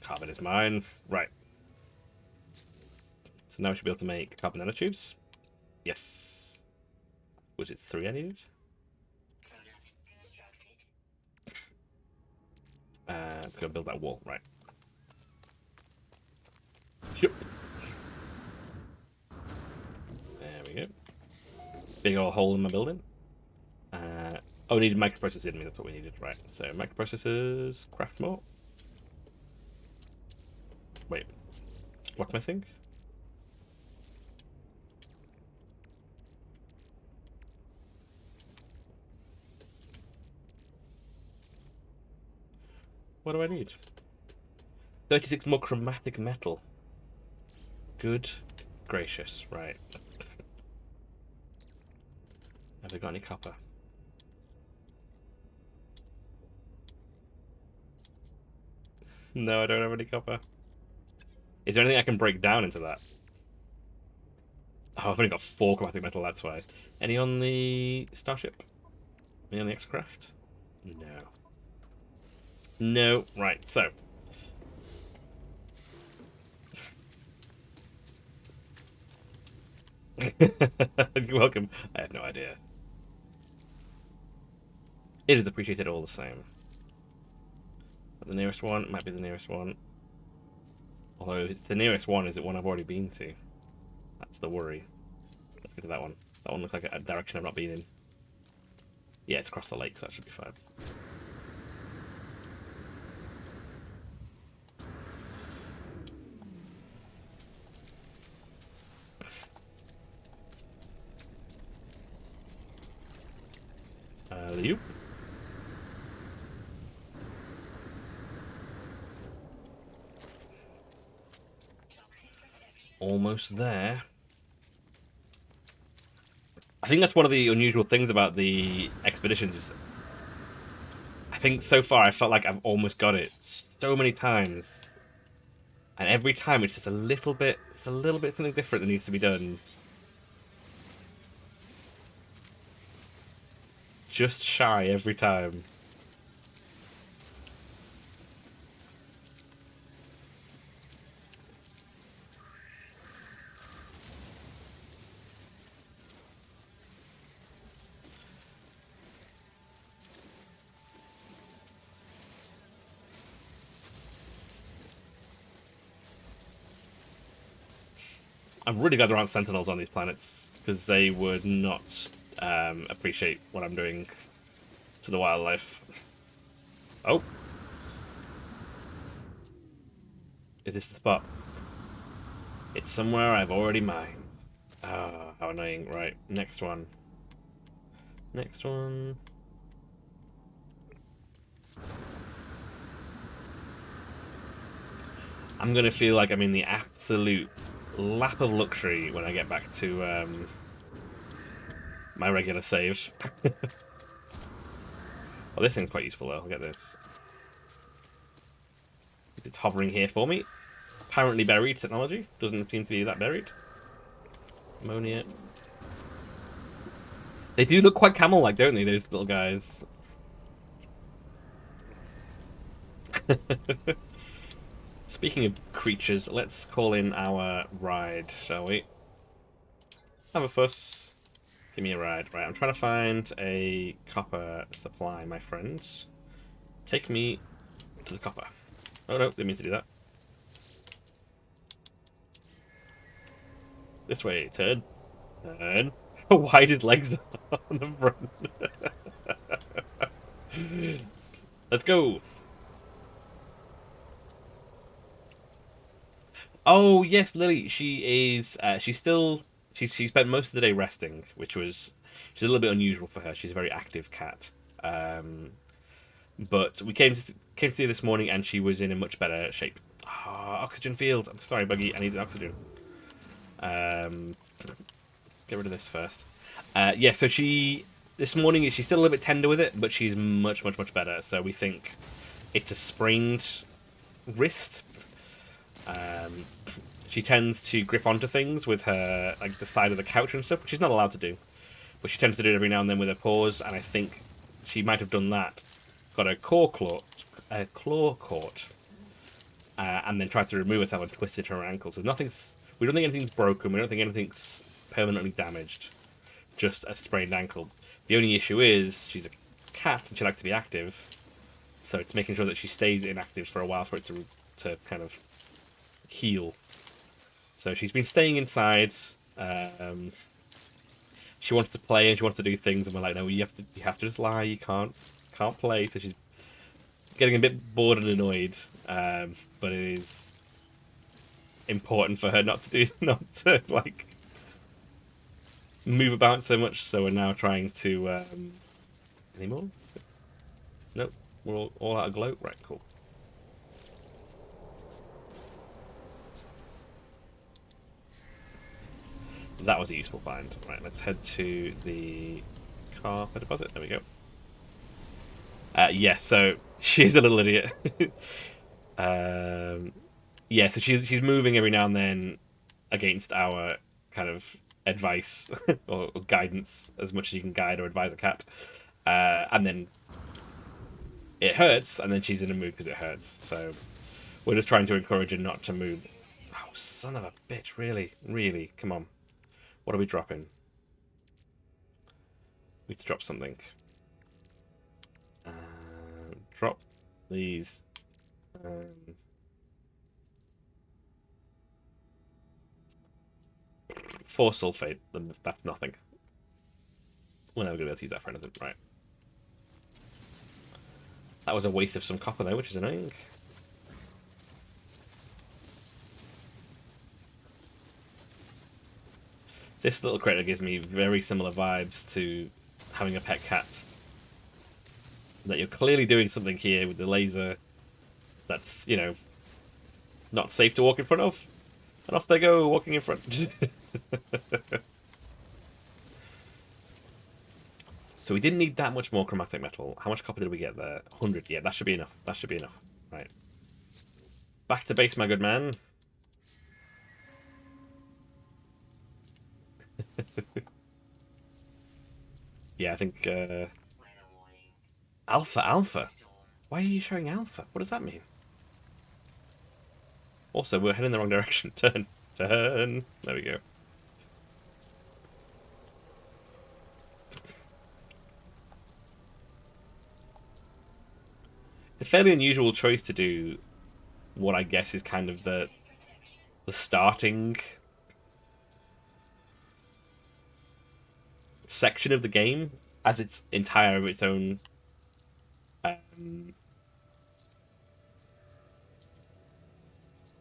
Carbon is mine. Right. So now we should be able to make carbon nanotubes. Yes. Was it 3 I needed? Let's go build that wall. Right. Yep. There we go. Big old hole in my building. Oh, we needed microprocessors in me. That's what we needed. Right. So microprocessors, craft more. Wait. What's missing? What do I need? 36 more chromatic metal. Good gracious. Right. Have we got any copper? No, I don't have any copper. Is there anything I can break down into that? Oh, I've only got 4 chromatic metal, that's why. Any on the starship? Any on the Extractor? No. No. Right, so. You're welcome. I have no idea. It is appreciated all the same. But the nearest one might be the nearest one. Although if it's the nearest one, is it one I've already been to? That's the worry. Let's go to that one. That one looks like a direction I've not been in. Yeah, it's across the lake, so that should be fine. You? Almost there. I think that's one of the unusual things about the expeditions is I think so far I felt like I've almost got it so many times. And every time it's just a little bit something different that needs to be done. Just shy every time. I'm really glad there aren't sentinels on these planets, because they would not appreciate what I'm doing to the wildlife. Oh. Is this the spot? It's somewhere I've already mined. Ah, how annoying. Right, next one. Next one. I'm gonna feel like I'm in the absolute lap of luxury when I get back to my regular save. Well, this thing's quite useful though. I'll get this. It's hovering here for me. Apparently buried technology. Doesn't seem to be that buried. Ammonia. They do look quite camel-like, don't they, those little guys? Speaking of creatures, let's call in our ride, shall we? Have a fuss. Give me a ride. Right, I'm trying to find a copper supply, my friends. Take me to the copper. Oh no, didn't mean to do that. This way, turn. Turn. Wided legs on the front. Let's go. Oh yes, Lily. She is. She's still. She spent most of the day resting, which was. She's a little bit unusual for her. She's a very active cat. But we came to see her this morning, and she was in a much better shape. Oh, oxygen field. I'm sorry, Buggy. I need the oxygen. Get rid of this first. Yeah. So this morning she's still a little bit tender with it, but she's much better. So we think it's a sprained wrist. She tends to grip onto things with her, like the side of the couch and stuff, which she's not allowed to do. But she tends to do it every now and then with her paws, and I think she might have done that. Got a claw caught, and then tried to remove herself and twisted her ankle. So we don't think anything's broken. We don't think anything's permanently damaged. Just a sprained ankle. The only issue is she's a cat and she likes to be active, so it's making sure that she stays inactive for a while for it to kind of heal. So she's been staying inside. She wants to play and she wants to do things, and we're like, no, you have to just lie. You can't play. So she's getting a bit bored and annoyed. But it is important for her not to like move about so much. So we're now trying to any more? Nope, we're all out of glow. Right, cool. That was a useful find. Right, let's head to the car for deposit. There we go. Yeah, so she's a little idiot. Yeah, so she's moving every now and then against our kind of advice or guidance, as much as you can guide or advise a cat. And then it hurts, and then she's in a mood because it hurts. So we're just trying to encourage her not to move. Oh, son of a bitch, really? Really? Come on. What are we dropping? We need to drop something. Drop these. 4 sulfide. That's nothing. We're never going to be able to use that for anything. Right. That was a waste of some copper, though, which is annoying. This little critter gives me very similar vibes to having a pet cat. That you're clearly doing something here with the laser that's, you know, not safe to walk in front of. And off they go, walking in front. So we didn't need that much more chromatic metal. How much copper did we get there? 100. Yeah, that should be enough. That should be enough. Right. Back to base, my good man. Yeah, I think Alpha. Why are you showing Alpha? What does that mean? Also, we're heading in the wrong direction. Turn. There we go. It's a fairly unusual choice to do what I guess is kind of the starting section of the game as its entire of its own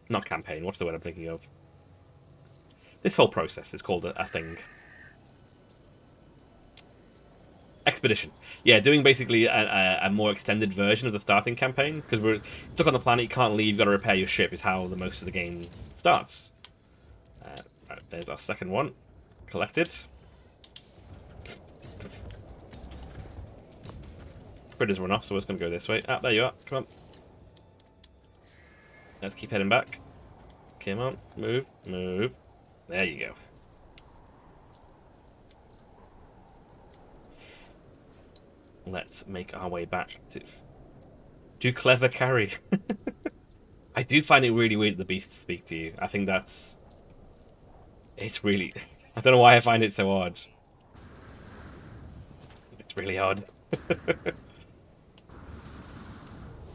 not campaign, what's the word I'm thinking of? This whole process is called a thing. Expedition. Yeah, doing basically a more extended version of the starting campaign, because we're stuck on the planet, you can't leave, you've got to repair your ship, is how the most of the game starts. There's our second one. Collected. Critters run off, so it's going to go this way. Ah, there you are. Come on. Let's keep heading back. Come on. Move. Move. There you go. Let's make our way back to... Do clever carry. I do find it really weird that the beasts speak to you. I think that's... It's really... I don't know why I find it so odd. It's really odd.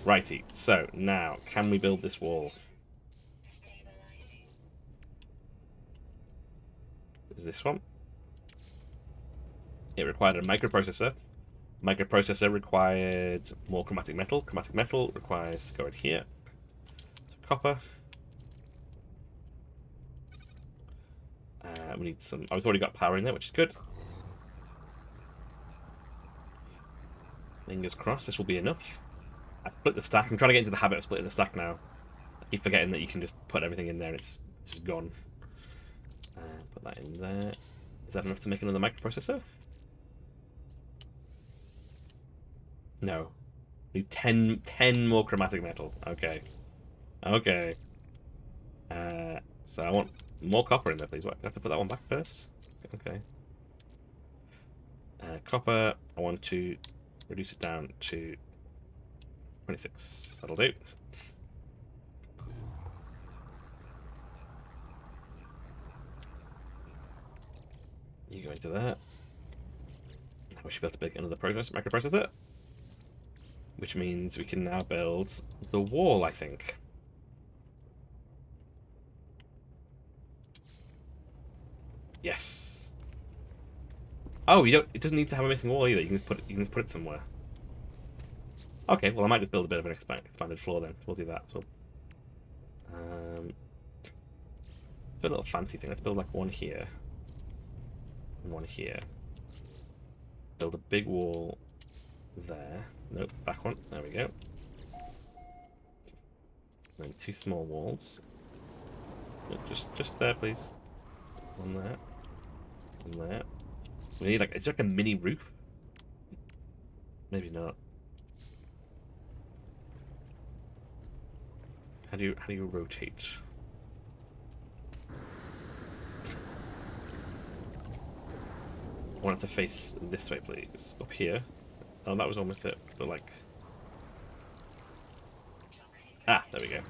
Righty, so now, can we build this wall? Is this one? It required a microprocessor. Microprocessor required more chromatic metal. Chromatic metal requires to go in here. So copper. We need some... Oh, we've already got power in there, which is good. Fingers crossed this will be enough. I split the stack. I'm trying to get into the habit of splitting the stack now. I keep forgetting that you can just put everything in there and it's gone. Put that in there. Is that enough to make another microprocessor? No. Need 10 more chromatic metal. Okay. Okay. So I want more copper in there, please. What? Do I have to put that one back first? Okay. Copper, I want to reduce it down to 26. That'll do. You go into that. Now we should be able to make another microprocessor. Which means we can now build the wall, I think. Yes. Oh, you don't. It doesn't need to have a missing wall either. You can just put it somewhere. Okay, well I might just build a bit of an expanded floor then. We'll do that. So, it's a little fancy thing. Let's build like one here and one here. Build a big wall there. Nope, back one. There we go. And 2 small walls. Look, just there, please. One there. One there. We need like, is there like a mini roof? Maybe not. How do you rotate? I want it to face this way, please. Up here. Oh, that was almost it. But like, ah, there we go.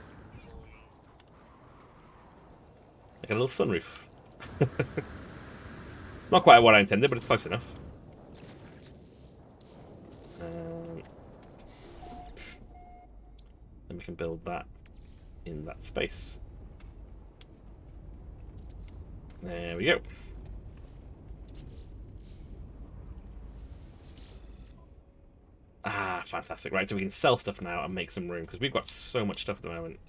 Like a little sunroof. Not quite what I intended, but it's close enough. Then we can build that in that space. There we go. Ah, fantastic. Right, so we can sell stuff now and make some room, because we've got so much stuff at the moment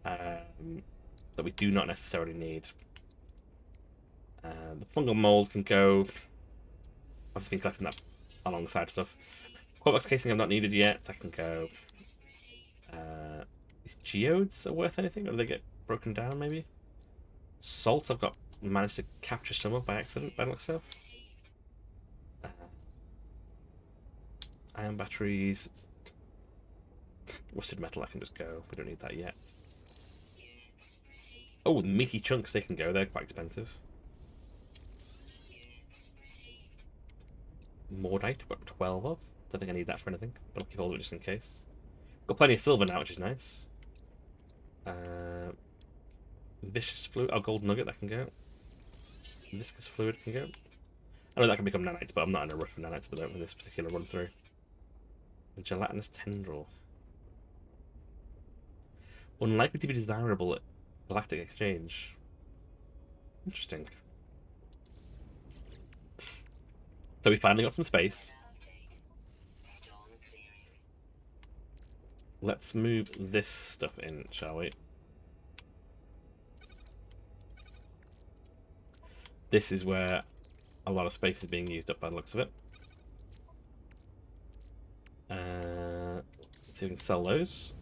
that we do not necessarily need. The fungal mold can go. I've just been collecting that alongside stuff. Corvax casing I've not needed yet. That can go. These geodes are worth anything, or do they get broken down? Maybe. Salt I've got managed to capture some of by accident. By the looks of. Ion batteries. Rusted metal I can just go. We don't need that yet. Oh, the meaty chunks they can go. They're quite expensive. Mordite, I've got 12 of. Don't think I need that for anything, but I'll keep all of it just in case. Got plenty of silver now, which is nice. Vicious fluid, oh, gold nugget, that can go. Viscous fluid can go. I know that can become nanites, but I'm not in a rush for nanites at the moment with this particular run through. A gelatinous tendril. Unlikely to be desirable at galactic exchange. Interesting. So we finally got some space. Let's move this stuff in, shall we? This is where a lot of space is being used up by the looks of it. Let's see if we can sell those.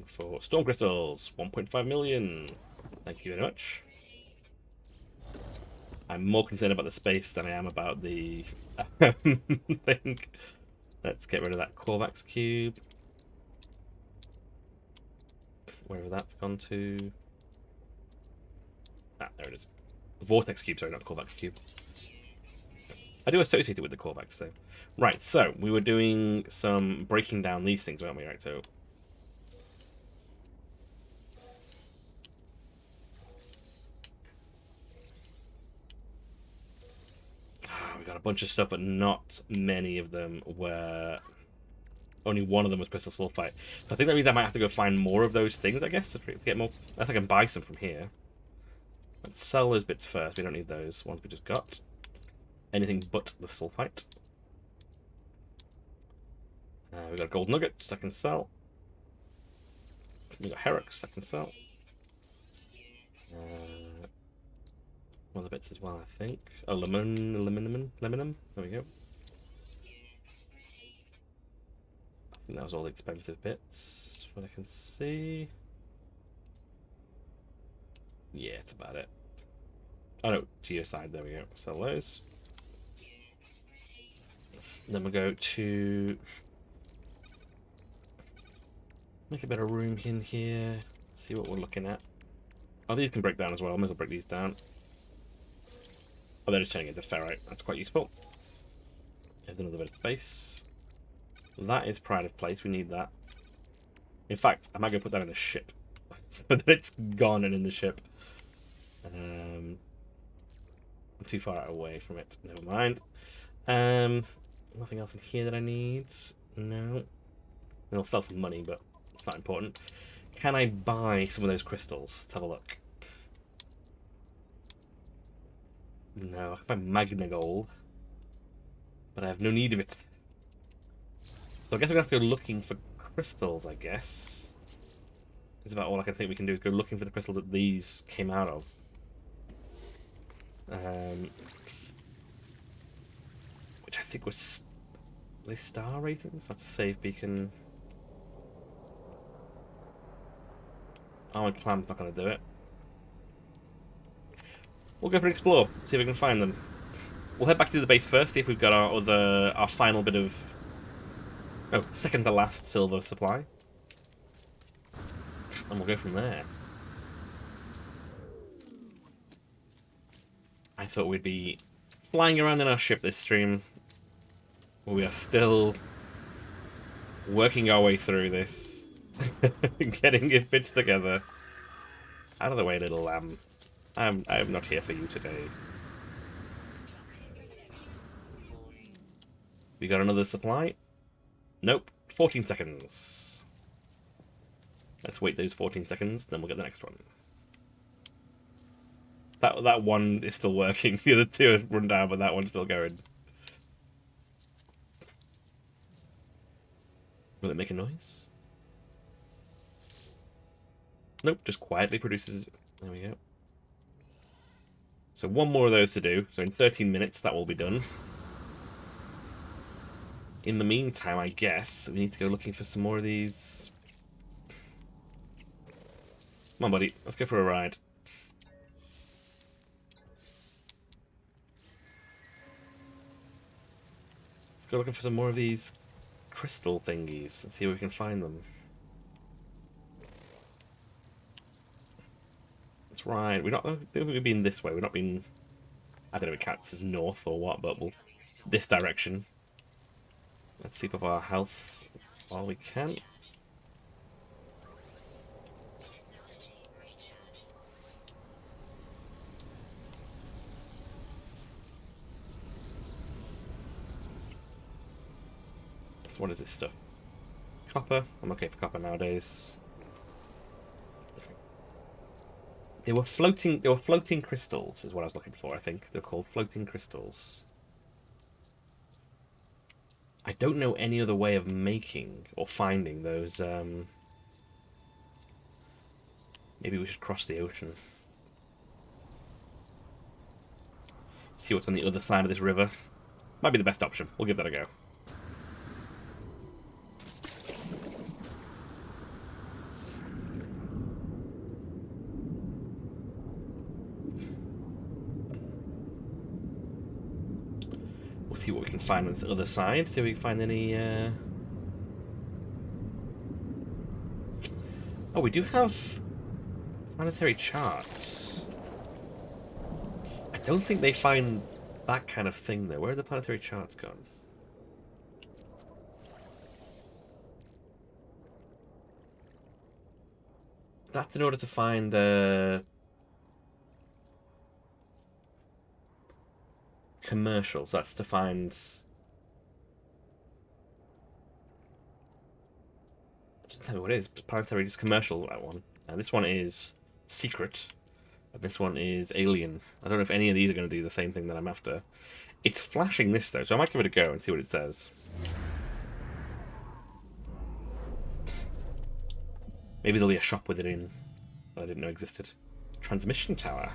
for storm crystals. 1.5 million. Thank you very much. I'm more concerned about the space than I am about the thing. Let's get rid of that Korvax cube. Wherever that's gone to. Ah, there it is. Vortex cube, sorry, not Korvax cube. I do associate it with the Korvax, though. Right, so we were doing some breaking down these things, weren't we? Right, so we got a bunch of stuff, but not many of them were. Only one of them was crystal sulfite. So I think that means I might have to go find more of those things, I guess, to get more. Unless I can buy some from here. Let's sell those bits first. We don't need those ones we just got. Anything but the sulfite. We got gold nuggets I can sell. We got Herux I can sell. Other bits as well, I think. Oh, aluminum. There we go. I think that was all the expensive bits. What I can see. Yeah, it's about it. Oh no, geoside, there we go. Sell those. Then we'll go to make a bit of room in here. See what we're looking at. Oh, these can break down as well. I might as well break these down. Oh, they're just turning into ferrite. That's quite useful. There's another bit of space. That is pride of place. We need that. In fact, I might go put that in the ship. So that it's gone and in the ship. I'm too far away from it. Never mind. Nothing else in here that I need. No. I'll sell some money, but it's not important. Can I buy some of those crystals? Let's have a look. No, I can buy Magna Gold. But I have no need of it. So I guess we're going to have to go looking for crystals, I guess. That's about all I can think we can do is go looking for the crystals that these came out of. Which I think was... Were they star ratings? That's a save beacon. Armored Clam's not going to do it. We'll go for an explore, see if we can find them. We'll head back to the base first, see if we've got our final bit of... Oh, second to last silver supply. And we'll go from there. I thought we'd be flying around in our ship this stream. We are still working our way through this. Getting it bits together. Out of the way, little lamb. I am not here for you today. We got another supply? Nope. 14 seconds. Let's wait those 14 seconds, then we'll get the next one. That one is still working. The other two have run down, but that one's still going. Will it make a noise? Nope, just quietly produces... There we go. So one more of those to do. So in 13 minutes, that will be done. In the meantime, I guess, we need to go looking for some more of these... Come on, buddy. Let's go for a ride. Let's go looking for some more of these crystal thingies and see where we can find them. That's right. We're not. I think we've been this way. We're not been. I don't know if it counts as north or what, but we'll this direction. Let's keep up our health while we can. So what is this stuff? Copper. I'm okay for copper nowadays. They were floating crystals is what I was looking for, I think. They're called floating crystals. I don't know any other way of making or finding those. Maybe we should cross the ocean. See what's on the other side of this river. Might be the best option. We'll give that a go. see what we can find on this other side. See if we can find any... Oh, we do have planetary charts. I don't think they find that kind of thing, though. Where are the planetary charts gone? That's in order to find commercials. That's to find... Doesn't tell me what it is. Planetary is commercial, that one. This one is secret. And this one is alien. I don't know if any of these are going to do the same thing that I'm after. It's flashing this, though, so I might give it a go and see what it says. Maybe there'll be a shop with it in that I didn't know existed. Transmission tower.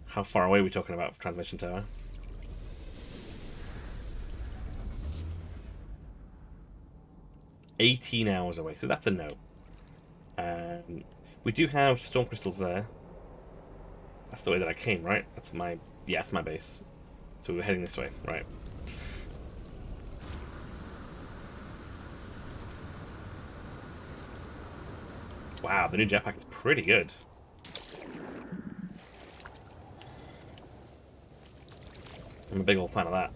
How far away are we talking about transmission tower? "18 hours away, so that's a no. We do have storm crystals there. That's the way that I came, right? That's my... Yeah, that's my base. So we're heading this way, right. Wow, the new jetpack is pretty good. I'm a big old fan of that.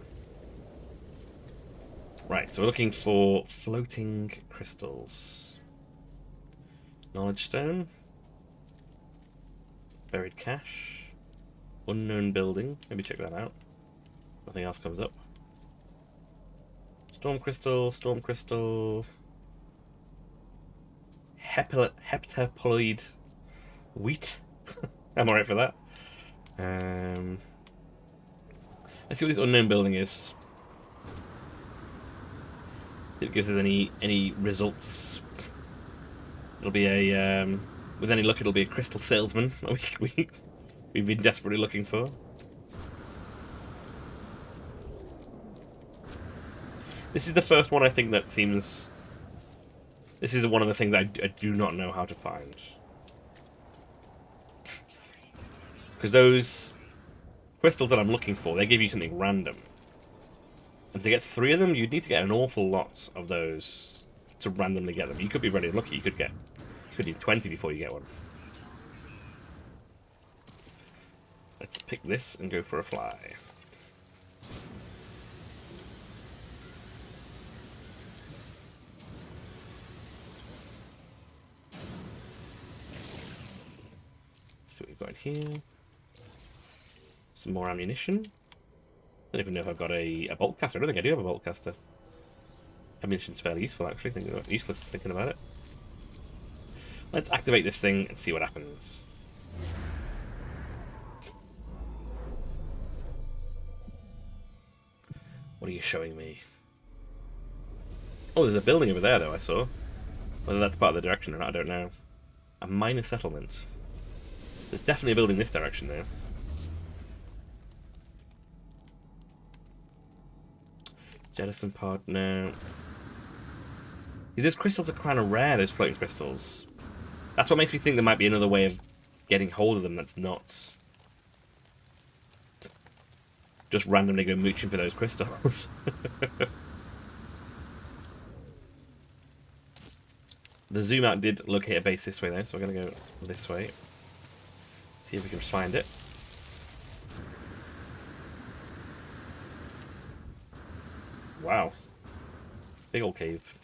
Right, so we're looking for floating crystals. Knowledge stone. Buried cache. Unknown building. Maybe check that out. Nothing else comes up. Storm crystal, storm crystal. Heptaploid wheat. I'm alright for that. Let's see what this unknown building is. If it gives us any results. It'll be a with any luck, it'll be a crystal salesman we've been desperately looking for. This is the first one I think that seems... This is one of the things I do not know how to find. Because those crystals that I'm looking for, they give you something random. And to get 3 of them, you'd need to get an awful lot of those to randomly get them. You could be really lucky. You could need 20 before you get one. Let's pick this and go for a fly. Let's see what we've got in here. Some more ammunition. I don't even know if I've got a bolt caster. I don't think I do have a bolt caster. Ammunition's fairly useful, actually. Useless thinking about it. Let's activate this thing and see what happens. What are you showing me? Oh, there's a building over there, though, I saw. Whether that's part of the direction or not, I don't know. A minor settlement. There's definitely a building this direction, though. Jettison pod, no. See, those crystals are kind of rare, those floating crystals. That's what makes me think there might be another way of getting hold of them that's not just randomly go mooching for those crystals. The zoom out did locate a base this way, though, so we're going to go this way. See if we can find it. Wow. Big old cave.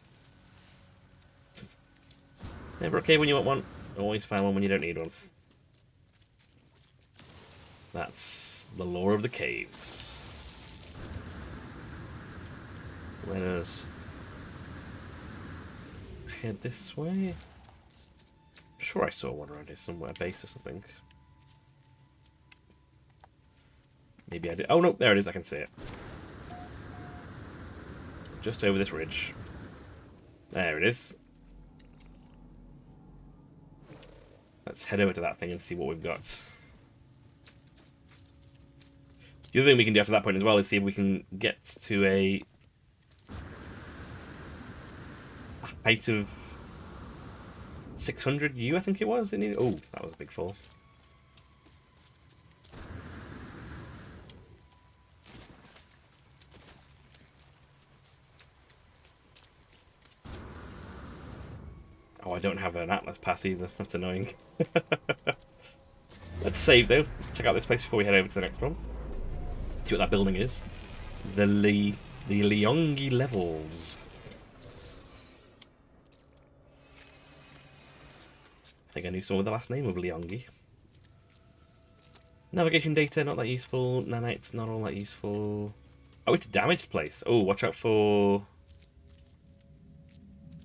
Never a cave when you want one. Always find one when you don't need one. That's the lore of the caves. Let us head this way. I'm sure I saw one around here somewhere, base or something. Maybe I did. Oh no, there it is, I can see it. Just over this ridge. There it is. Let's head over to that thing and see what we've got. The other thing we can do after that point as well is see if we can get to a height of 600 U, I think it was. Oh, that was a big fall. I don't have an Atlas pass either. That's annoying. Let's save though. Check out this place before we head over to the next one. See what that building is. The Leongi levels. I think I knew someone with the last name of Leongi. Navigation data, not that useful. Nanites, not all that useful. Oh, it's a damaged place. Oh, watch out for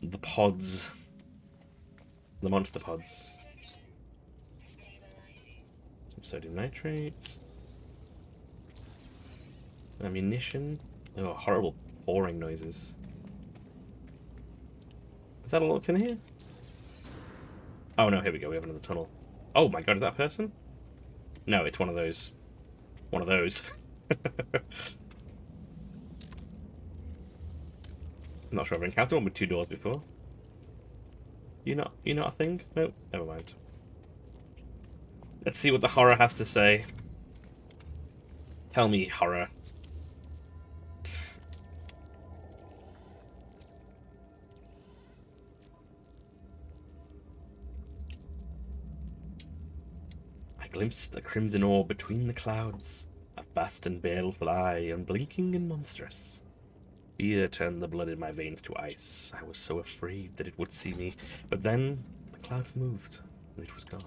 the pods. The monster pods. Some sodium nitrate. Ammunition. Oh, horrible pouring noises. Is that all that's in here? Oh no, here we go, we have another tunnel. Oh my god, is that a person? No, it's one of those. One of those. I'm not sure I've encountered one with two doors before. You're not a thing? No, never mind. Let's see what the horror has to say. Tell me, horror. I glimpsed a crimson orb between the clouds, a vast and baleful eye, unblinking and monstrous. Fear turned the blood in my veins to ice. I was so afraid that it would see me, but then the clouds moved, and it was gone.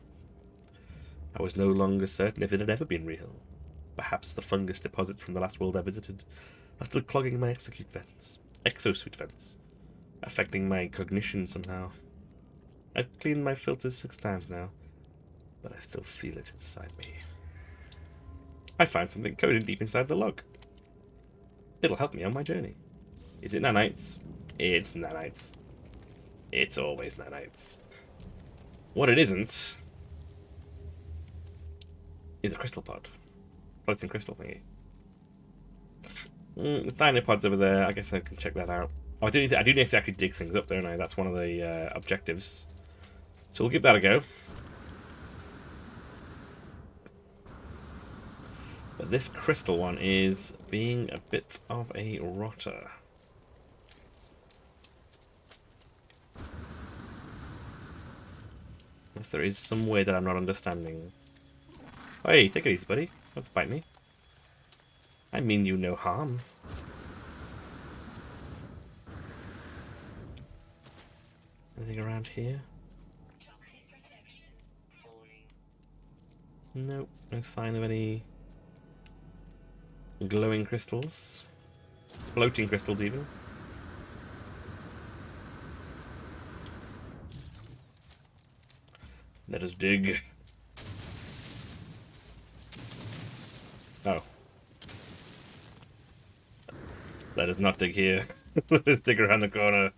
I was no longer certain if it had ever been real. Perhaps the fungus deposits from the last world I visited are still clogging my exosuit vents, affecting my cognition somehow. I've cleaned my filters 6 times now, but I still feel it inside me. I found something coded deep inside the log. It'll help me on my journey. Is it nanites? It's nanites. It's always nanites. What it isn't is a crystal pod. Floating crystal thingy. The dinopod's over there. I guess I can check that out. Oh, I do need to actually dig things up, don't I? That's one of the objectives. So we'll give that a go. But this crystal one is being a bit of a rotter. Yes, there is some way that I'm not understanding. Hey, take it easy, buddy. Don't bite me. I mean you no harm. Anything around here? Nope, no sign of any glowing crystals. Floating crystals, even. Let us dig. Oh. Let us not dig here. Let us dig around the corner.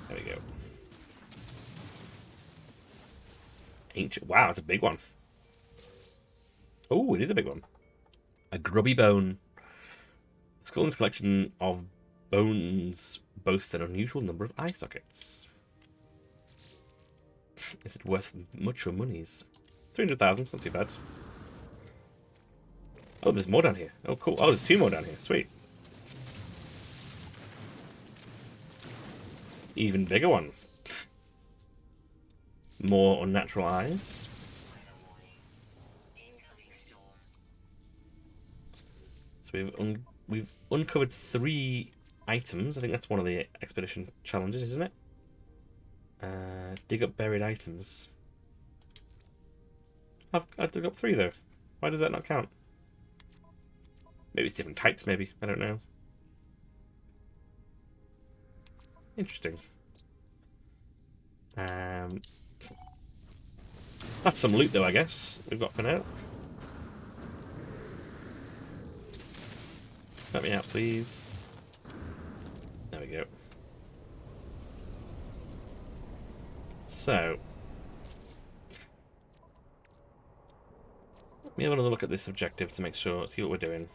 There we go. Ancient. Wow, it's a big one. Oh, it is a big one. A grubby bone. The skull in this collection of bones boasts an unusual number of eye sockets. Is it worth much or monies? 300,000, it's not too bad. Oh, there's more down here. Oh, cool. Oh, there's 2 more down here. Sweet. Even bigger one. More unnatural eyes. So we've uncovered 3 items. I think that's one of the expedition challenges, isn't it? Dig up buried items. I've dug up 3 though. Why does that not count? Maybe it's different types, maybe. I don't know. Interesting. That's some loot though, I guess, we've got for now. Let me out, please. There we go. So, let me have another look at this objective to make sure, see what we're doing.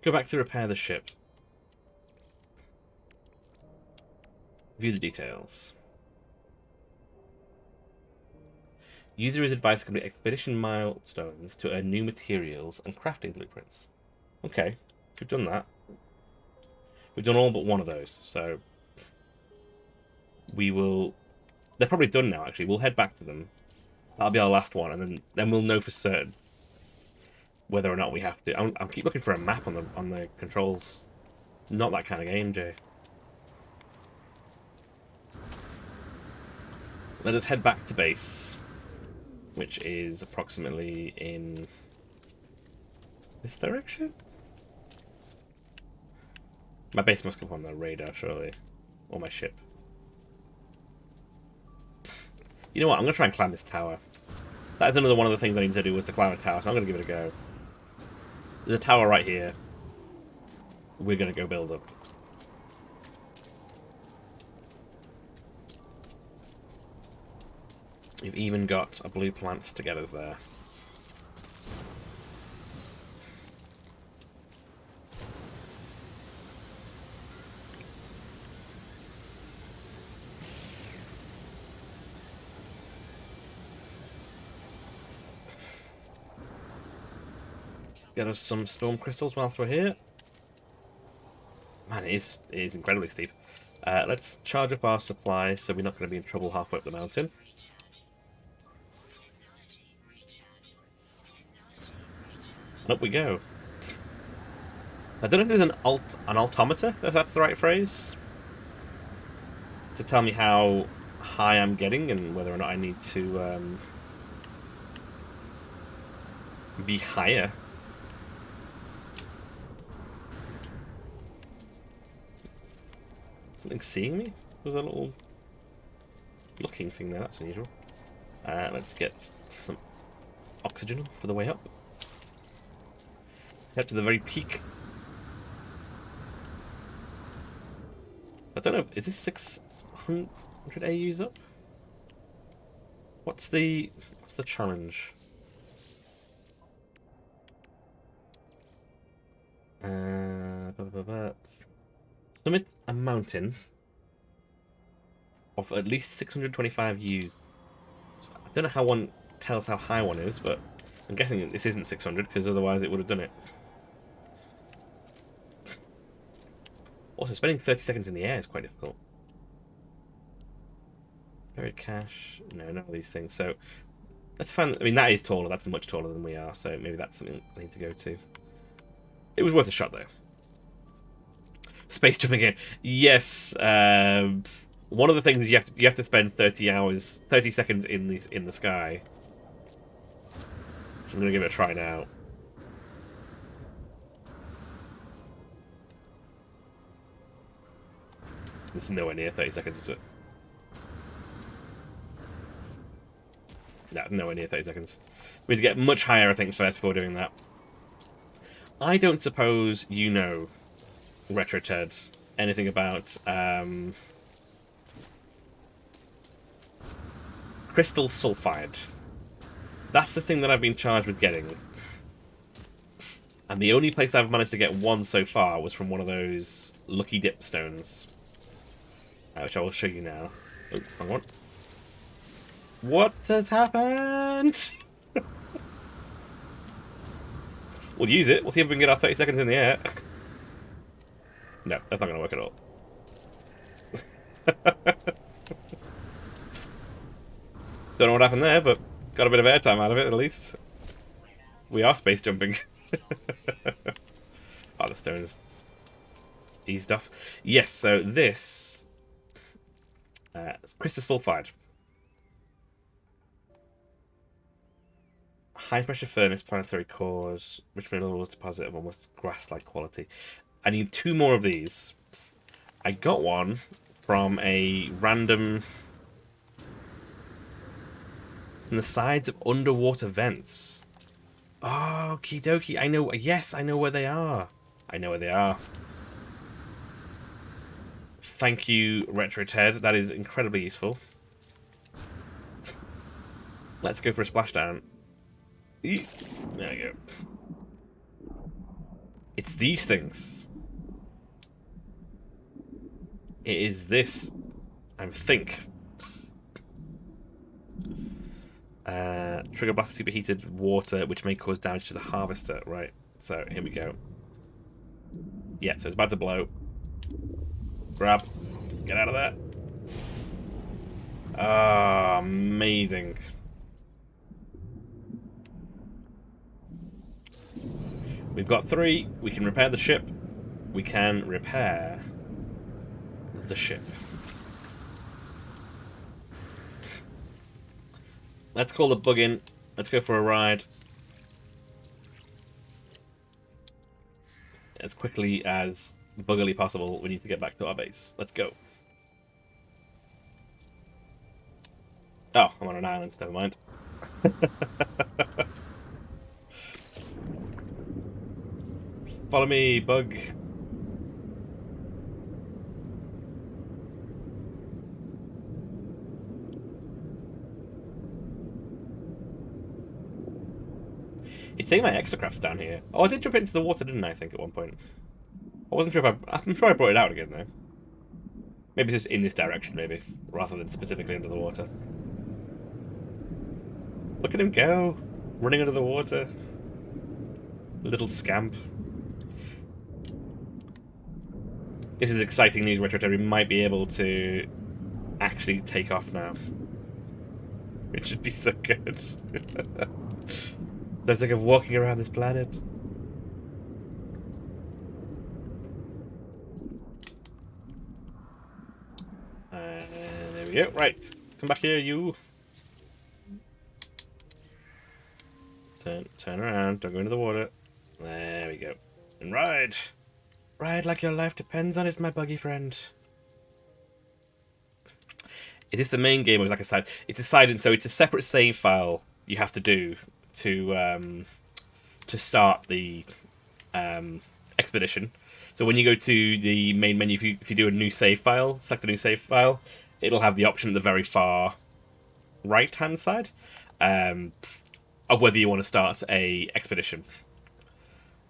Go back to repair the ship. View the details. User is advised to complete expedition milestones to earn new materials and crafting blueprints. Okay, we've done that. We've done all but one of those, so we will... They're probably done now, actually. We'll head back to them. That'll be our last one, and then we'll know for certain whether or not we have to. I'll keep looking for a map on the controls. Not that kind of game, Jay. Let us head back to base, which is approximately in this direction. My base must come on the radar, surely, or my ship. You know what? I'm gonna try and climb this tower. That is another one of the things I need to do was to climb a tower, so I'm gonna give it a go. There's a tower right here. We're gonna go build up. We've even got a blue plant to get us there. Get us some storm crystals whilst we're here. Man, it is incredibly steep. Let's charge up our supplies so we're not going to be in trouble halfway up the mountain. And up we go. I don't know if there's an altimeter, if that's the right phrase, to tell me how high I'm getting and whether or not I need to be higher. Something seeing me? Was a little looking thing there, that's unusual. Let's get some oxygen for the way up. Head to the very peak. I don't know, is this 600 AUs up? What's the challenge? Summit a mountain of at least 625 U. So I don't know how one tells how high one is, but I'm guessing this isn't 600 because otherwise it would have done it. Also, spending 30 seconds in the air is quite difficult. Buried cache. No, none of these things. So let's find. I mean, that is taller. That's much taller than we are. So maybe that's something I need to go to. It was worth a shot, though. Space jumping in. Yes. One of the things is you have to spend 30 seconds in the sky. I'm gonna give it a try now. This is nowhere near 30 seconds, is it? No, nowhere near 30 seconds. We need to get much higher, I think, first before doing that. I don't suppose you know, Retro Ted, anything about crystal sulfide. That's the thing that I've been charged with getting. And the only place I've managed to get one so far was from one of those lucky dip stones. Which I will show you now. Oh, hang on. What has happened? We'll use it. We'll see if we can get our 30 seconds in the air. No, that's not going to work at all. Don't know what happened there, but got a bit of airtime out of it at least. We are space jumping. Oh, the stones. Eased off. Yes, so this... crystal sulfide. High pressure furnace, planetary cores, rich minerals deposit of almost grass-like quality. I need 2 more of these. I got one from a random... from the sides of underwater vents. Oh, okie dokie. I know. Yes, I know where they are. I know where they are. Thank you, Retro Ted. That is incredibly useful. Let's go for a splashdown. There we go. It's these things. It is this, I think. Trigger blast superheated water, which may cause damage to the harvester. Right. So here we go. Yeah. So it's about to blow. Grab. Get out of there. Ah, amazing. We've got 3. We can repair the ship. We can repair the ship. Let's call the bug in. Let's go for a ride. As quickly as buggily possible, we need to get back to our base. Let's go. Oh, I'm on an island. Never mind. Follow me, bug. It's saying my exocraft's down here. Oh, I did jump into the water, didn't I, think, at one point? I wasn't sure if I'm sure I brought it out again, though. Maybe it's just in this direction, maybe, rather than specifically under the water. Look at him go! Running under the water. Little scamp. This is exciting news, Retro. We might be able to actually take off now. It should be so good. So sick of walking around this planet. There we go. Right. Come back here, you. Turn around. Don't go into the water. There we go. And ride. Ride like your life depends on it, my buggy friend. Is this the main game or like a side? It's a side, and so it's a separate save file you have to do to start the expedition. So when you go to the main menu, if you do a new save file, select a new save file, it'll have the option at the very far right hand side of whether you want to start a expedition.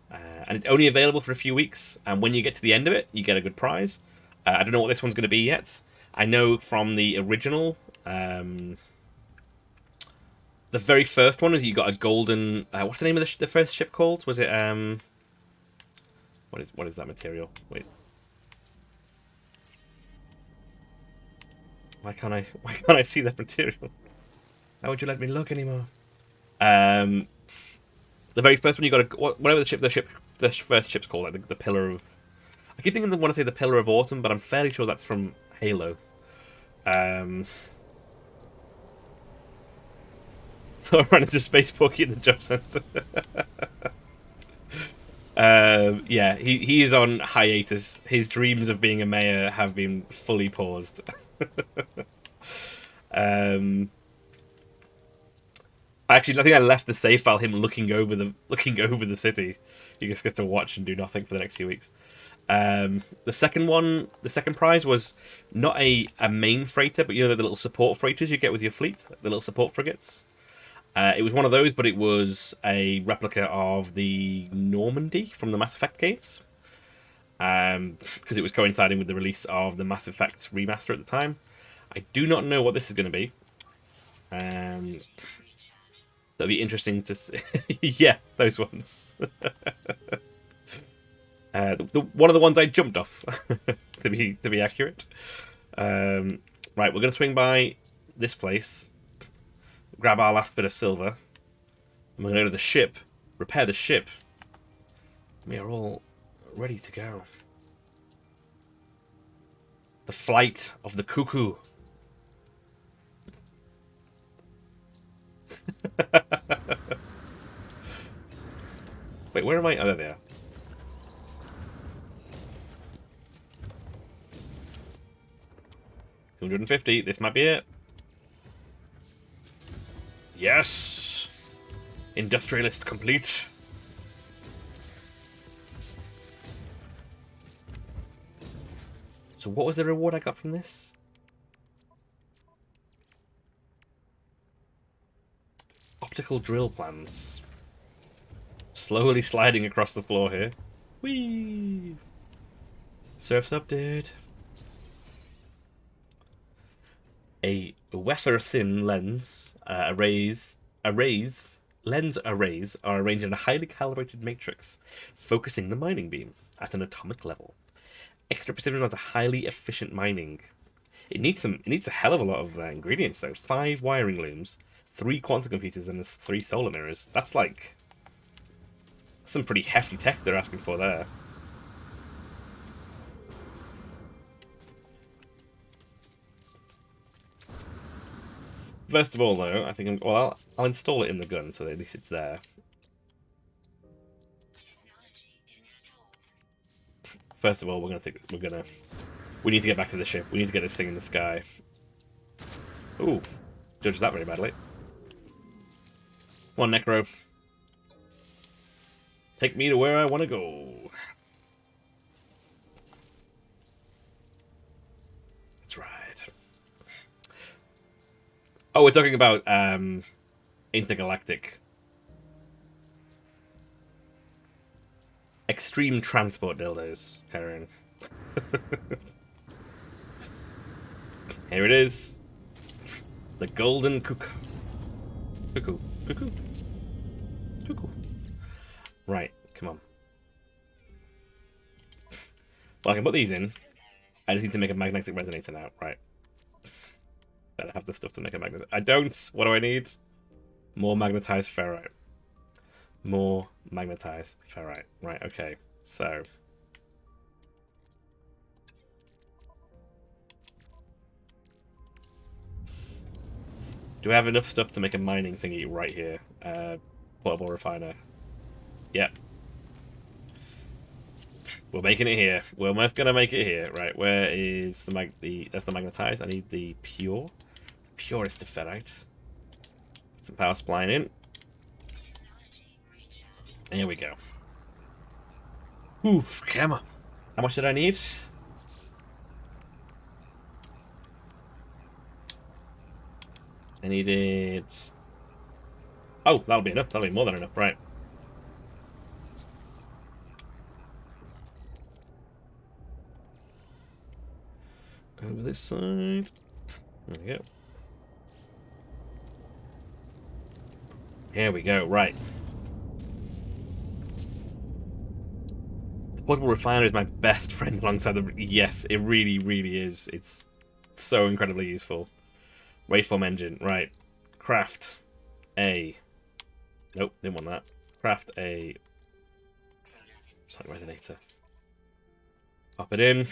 And it's only available for a few weeks, and when you get to the end of it, you get a good prize. I don't know what this one's going to be yet. I know from the original, the very first one, you got a golden... what's the name of the first ship called? Was it... What is that material? Wait. Why can't I see that material? How would you let me look anymore? The very first one, you got a... Whatever the first ship's called, like the Pillar of... I keep thinking I want to say the Pillar of Autumn, but I'm fairly sure that's from Halo. So I ran into Space Porky in the job centre. Yeah, he is on hiatus. His dreams of being a mayor have been fully paused. Actually, I think I left the save file him looking over the city. You just get to watch and do nothing for the next few weeks. The second prize was not a main freighter, but you know the little support freighters you get with your fleet, the little support frigates. It was one of those, but it was a replica of the Normandy from the Mass Effect games. Because it was coinciding with the release of the Mass Effect remaster at the time. I do not know what this is going to be. That'll be interesting to see. Yeah, those ones. One of the ones I jumped off, to be accurate. Right, we're going to swing by this place, grab our last bit of silver, and we're going to go to the ship, repair the ship. We are all ready to go. The flight of the cuckoo. Wait, where am I? Oh, there they are. $250. This might be it. Yes! Industrialist complete. So what was the reward I got from this? Optical drill plans. Slowly sliding across the floor here. Whee! Surf's up, dude. A wafer-thin lens lens arrays are arranged in a highly calibrated matrix, focusing the mining beam at an atomic level. Extra precision onto highly efficient mining. It needs some. It needs a hell of a lot of ingredients though. 5 wiring looms, 3 quantum computers, and 3 solar mirrors. That's like some pretty hefty tech they're asking for there. First of all, though, I think I'll install it in the gun so that at least it's there. First of all, we need to get back to the ship. We need to get this thing in the sky. Ooh, judged that very badly. Come on, Necro. Take me to where I want to go. That's right. Oh, we're talking about intergalactic extreme transport dildos, Karen. Here it is. The Golden Cucco. Cuckoo. Right, come on. Well, I can put these in. I just need to make a magnetic resonator now. Right. I have the stuff to make a magnet. I don't. What do I need? More magnetized ferrite. More magnetized ferrite. Right, okay. So. Do I have enough stuff to make a mining thingy right here? Portable refiner. Yep. We're making it here. We're almost gonna make it here. Right, where is that's the magnetized? I need the pure. Purest of ferrite. Some power supply in. Here we go. Oof, come on. How much did I need? I needed... Oh, that'll be enough. That'll be more than enough, right. Over this side. There we go. Here we go, right. The portable refiner is my best friend alongside the... Yes, it really, really is. It's so incredibly useful. Waveform engine, right. Craft a... Nope, didn't want that. Craft a... Sorry, resonator. Pop it in.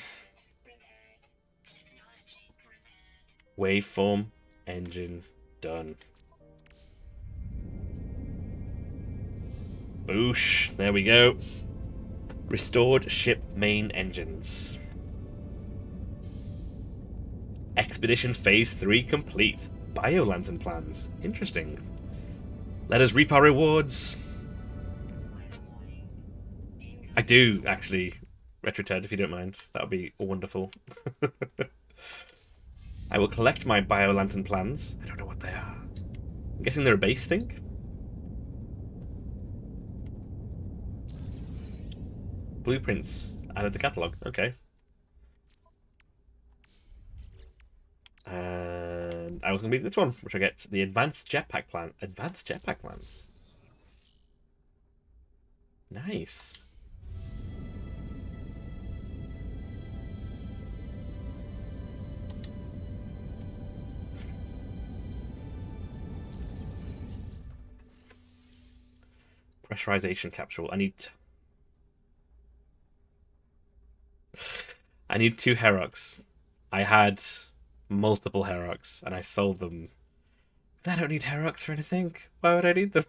Waveform engine done. Boosh. There we go. Restored ship main engines. Expedition Phase 3 complete. Biolantern plans. Interesting. Let us reap our rewards. I do, actually. RetroTed, if you don't mind. That would be wonderful. I will collect my biolantern plans. I don't know what they are. I'm guessing they're a base thing? Blueprints added to catalogue. Okay. And I was going to be this one, which I get the advanced jetpack plan. Advanced jetpack plans. Nice. Pressurization capsule. I need 2 Herox. I had multiple Herox, and I sold them. I don't need Herox for anything. Why would I need them?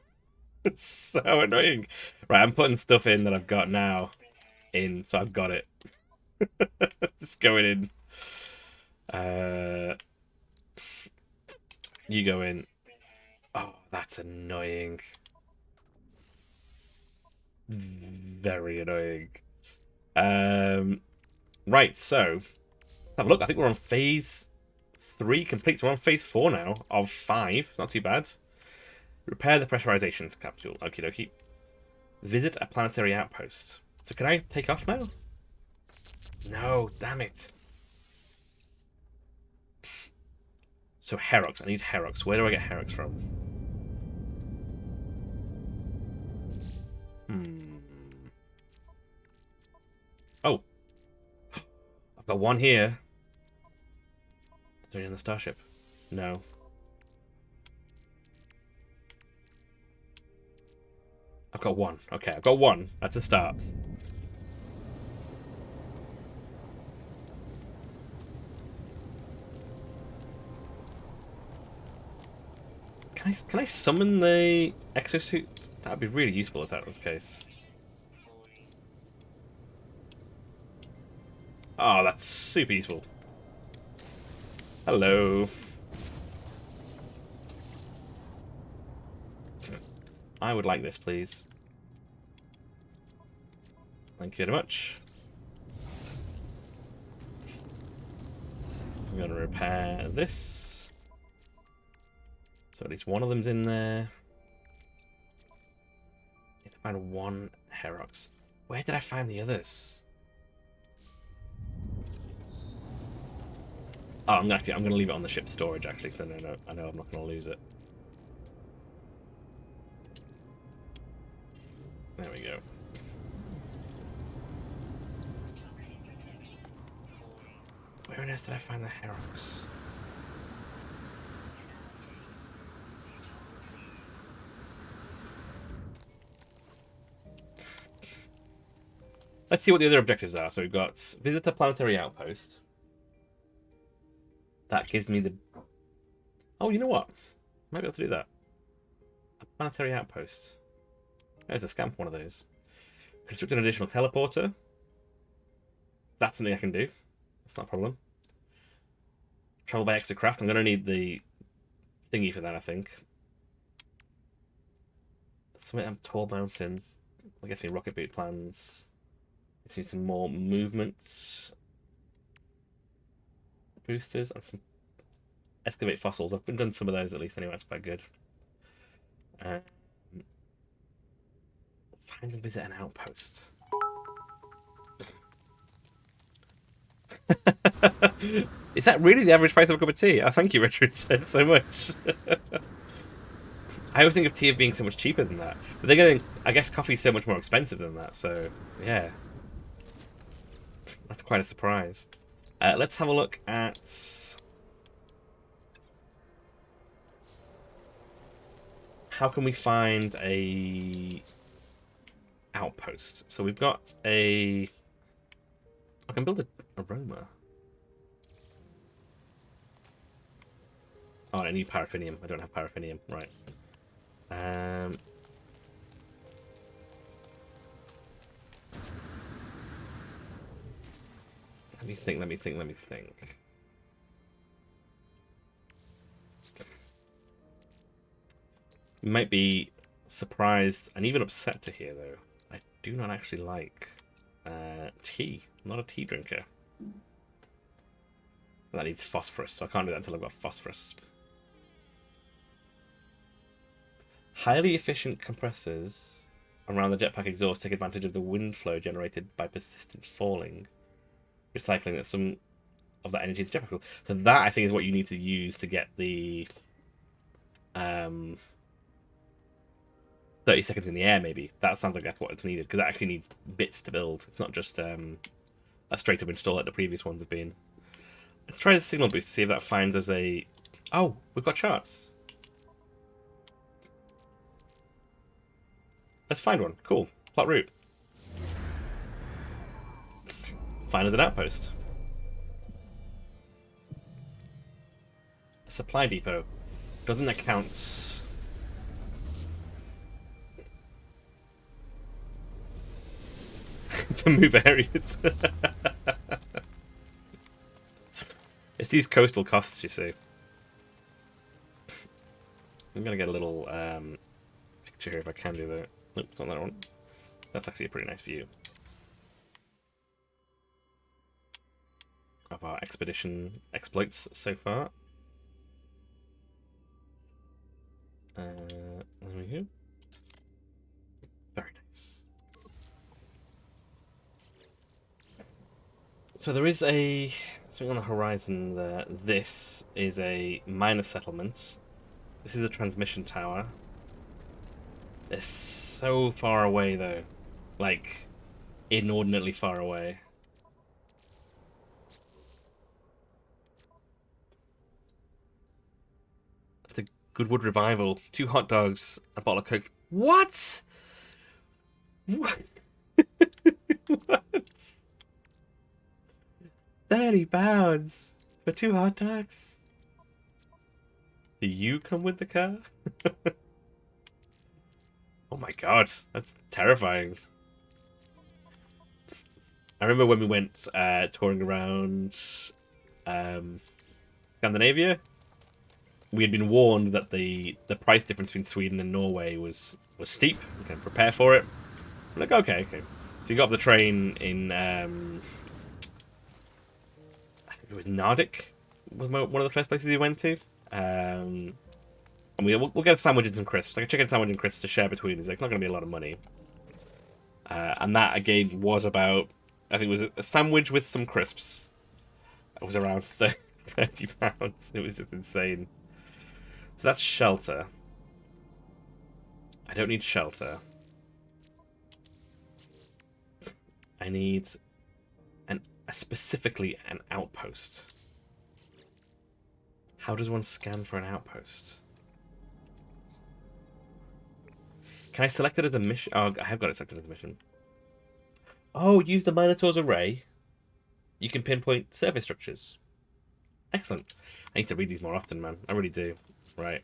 It's so annoying. Right, I'm putting stuff in that I've got now in, so I've got it. Just going in. You go in. Oh, that's annoying. Very annoying. Right, so have a look. I think we're on phase 3 complete. So we're on phase 4 now of 5. It's not too bad. Repair the pressurization capsule. Okie dokie. Visit a planetary outpost. So can I take off now? No, damn it. So Herox. I need Herox. Where do I get Herox from? Oh. I've got one here. Is there any on the starship? No. I've got one. Okay, I've got one. That's a start. Can I summon the exosuit? That would be really useful if that was the case. Oh, that's super useful. Hello. I would like this, please. Thank you very much. I'm going to repair this. So at least one of them's in there. I need to find one Herox. Where did I find the others? Oh, I'm gonna leave it on the ship storage actually, so I know I'm not gonna lose it. There we go. Where on earth did I find the Herox? Let's see what the other objectives are. So we've got visit the Planetary Outpost. That gives me the... Oh, you know what? Might be able to do that. A Planetary Outpost. There's a scam for one of those. Construct an additional teleporter. That's something I can do. That's not a problem. Travel by Extractor. I'm going to need the thingy for that, I think. Summit on Tall Mountain. I guess me rocket boot plans. Let's need some more movement boosters and some excavate fossils. I've been done some of those at least anyway. That's quite good. Let's find and visit an outpost. Is that really the average price of a cup of tea? Oh, thank you, Richard, so much. I always think of tea as being so much cheaper than that. But they're getting, I guess coffee's so much more expensive than that, so yeah. That's quite a surprise. Let's have a look at... How can we find a outpost? So we've got a... I can build an aroma. Oh, I need paraffinium. I don't have paraffinium. Right. Let me think. You might be surprised and even upset to hear, though, I do not actually like tea. I'm not a tea drinker. That needs phosphorus, so I can't do that until I've got phosphorus. Highly efficient compressors around the jetpack exhaust take advantage of the wind flow generated by persistent falling, recycling some of that energy to jetpack fuel. So that, I think, is what you need to use to get the 30 seconds in the air, maybe. That sounds like that's what it's needed, because that actually needs bits to build. It's not just a straight-up install like the previous ones have been. Let's try the signal boost to see if that finds us a... Oh, we've got charts. Let's find one. Cool. Plot route. Find us an outpost. A supply depot. Doesn't that count? To move areas. It's these coastal costs, you see. I'm gonna get a little picture here if I can do that. Nope, it's not that one. That's actually a pretty nice view of our expedition exploits so far. There we go. Very nice. So there is a something on the horizon there. This is a minor settlement. This is a transmission tower. It's so far away, though. Like, inordinately far away. Goodwood Revival. 2 hot dogs, a bottle of Coke. What? What? What? £30 for 2 hot dogs? Do you come with the car? Oh my god, that's terrifying. I remember when we went touring around Scandinavia, we had been warned that the price difference between Sweden and Norway was steep. We can prepare for it. I'm like, okay. So you got off the train in I think it was Narvik, was one of the first places we went to. And we'll get a sandwich and some crisps, like a chicken sandwich and crisps to share between us. Like, it's not going to be a lot of money. And that again was about, I think it was a sandwich with some crisps. It was around £30. It was just insane. So that's shelter. I don't need shelter. I need specifically an outpost. How does one scan for an outpost? Can I select it as a mission? Oh, I have got it selected as a mission. Oh, use the Minotaur's array. You can pinpoint surface structures. Excellent. I need to read these more often, man. I really do. Right.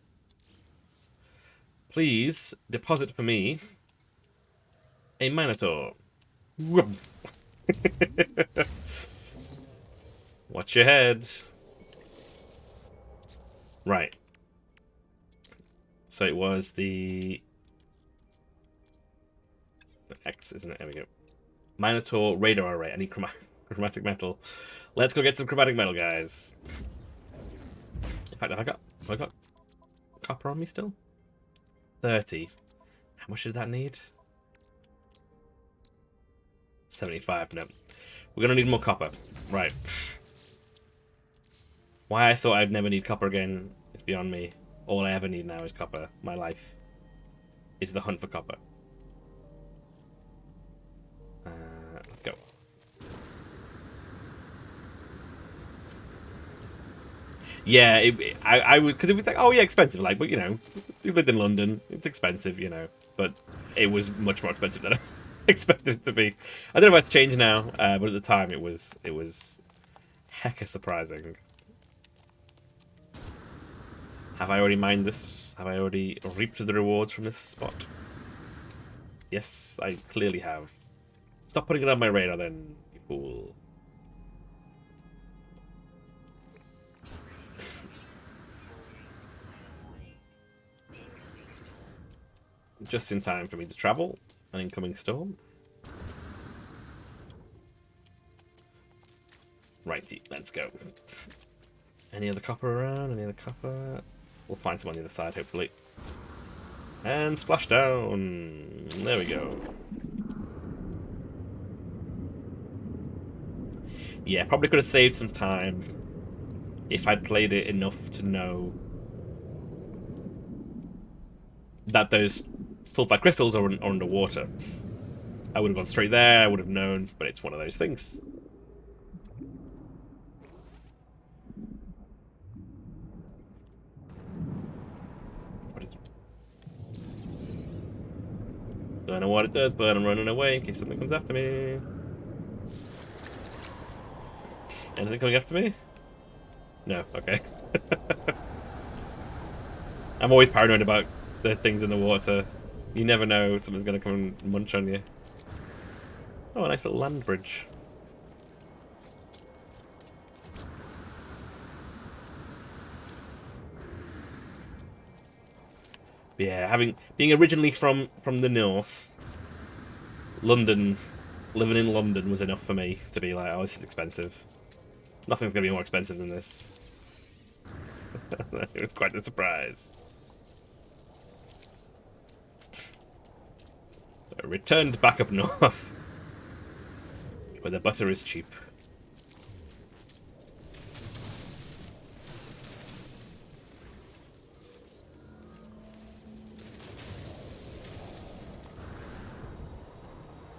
Please deposit for me a Minotaur. Watch your head. Right. So it was the X, isn't it? There we go. Minotaur radar array. I need chromatic metal. Let's go get some chromatic metal, guys. In fact, have I got copper on me still? 30. How much did that need? 75. No. We're gonna need more copper. Right. Why I thought I'd never need copper again is beyond me. All I ever need now is copper. My life is the hunt for copper. Let's go. Yeah, I would, because it was like, oh yeah, expensive. Like, but you know, we've lived in London. It's expensive, you know. But it was much more expensive than I expected it to be. I don't know if it's changed now, but at the time it was hecka surprising. Have I already mined this? Have I already reaped the rewards from this spot? Yes, I clearly have. Stop putting it on my radar then, you fool. Just in time for me to travel. An incoming storm. Righty, let's go. Any other copper around? Any other copper? We'll find some on the other side, hopefully. And splash down. There we go. Yeah, probably could have saved some time if I'd played it enough to know that those sulfide crystals are underwater. I would have gone straight there, I would have known, but it's one of those things. Don't know what it does, but I'm running away in case something comes after me. Anything coming after me? No, okay. I'm always paranoid about the things in the water. You never know, something's going to come and munch on you. Oh, a nice little land bridge. Yeah, being originally from the north, London, living in London was enough for me to be like, oh, this is expensive. Nothing's going to be more expensive than this. It was quite a surprise. So returned back up north, where the butter is cheap.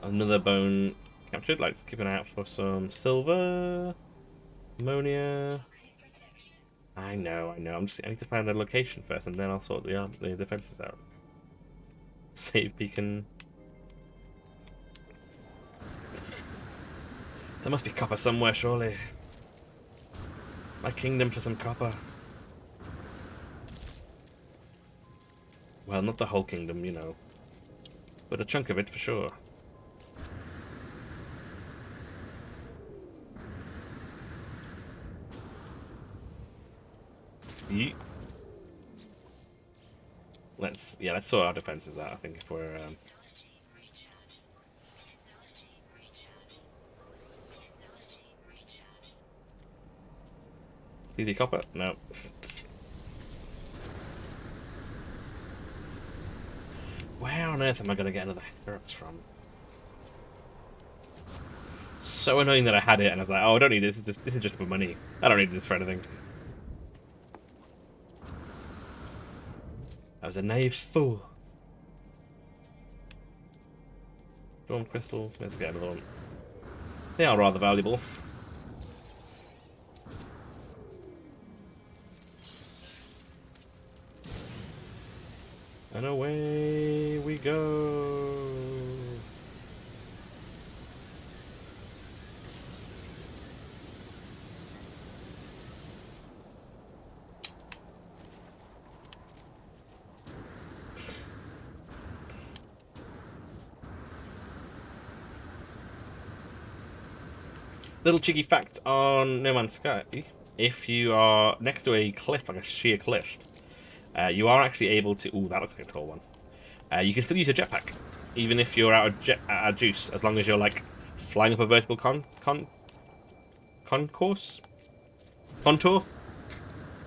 Another bone captured. Let's keep an eye out for some silver, ammonia. I know. I need to find a location first, and then I'll sort the defenses out. Save beacon. There must be copper somewhere, surely. My kingdom for some copper. Well, not the whole kingdom, you know. But a chunk of it for sure. Yeet. Let's sort our defenses out, I think, if we're DD copper? No. Where on earth am I going to get another Herox from? So annoying that I had it and I was like, oh, I don't need this. This is just for money. I don't need this for anything. I was a naive fool. Storm crystal. Let's get another one. They are rather valuable. And away we go. Little cheeky fact on No Man's Sky: if you are next to a cliff, like a sheer cliff, you are actually able to. Ooh, that looks like a tall one. You can still use a jetpack, even if you're out of juice, as long as you're like flying up a vertical contour.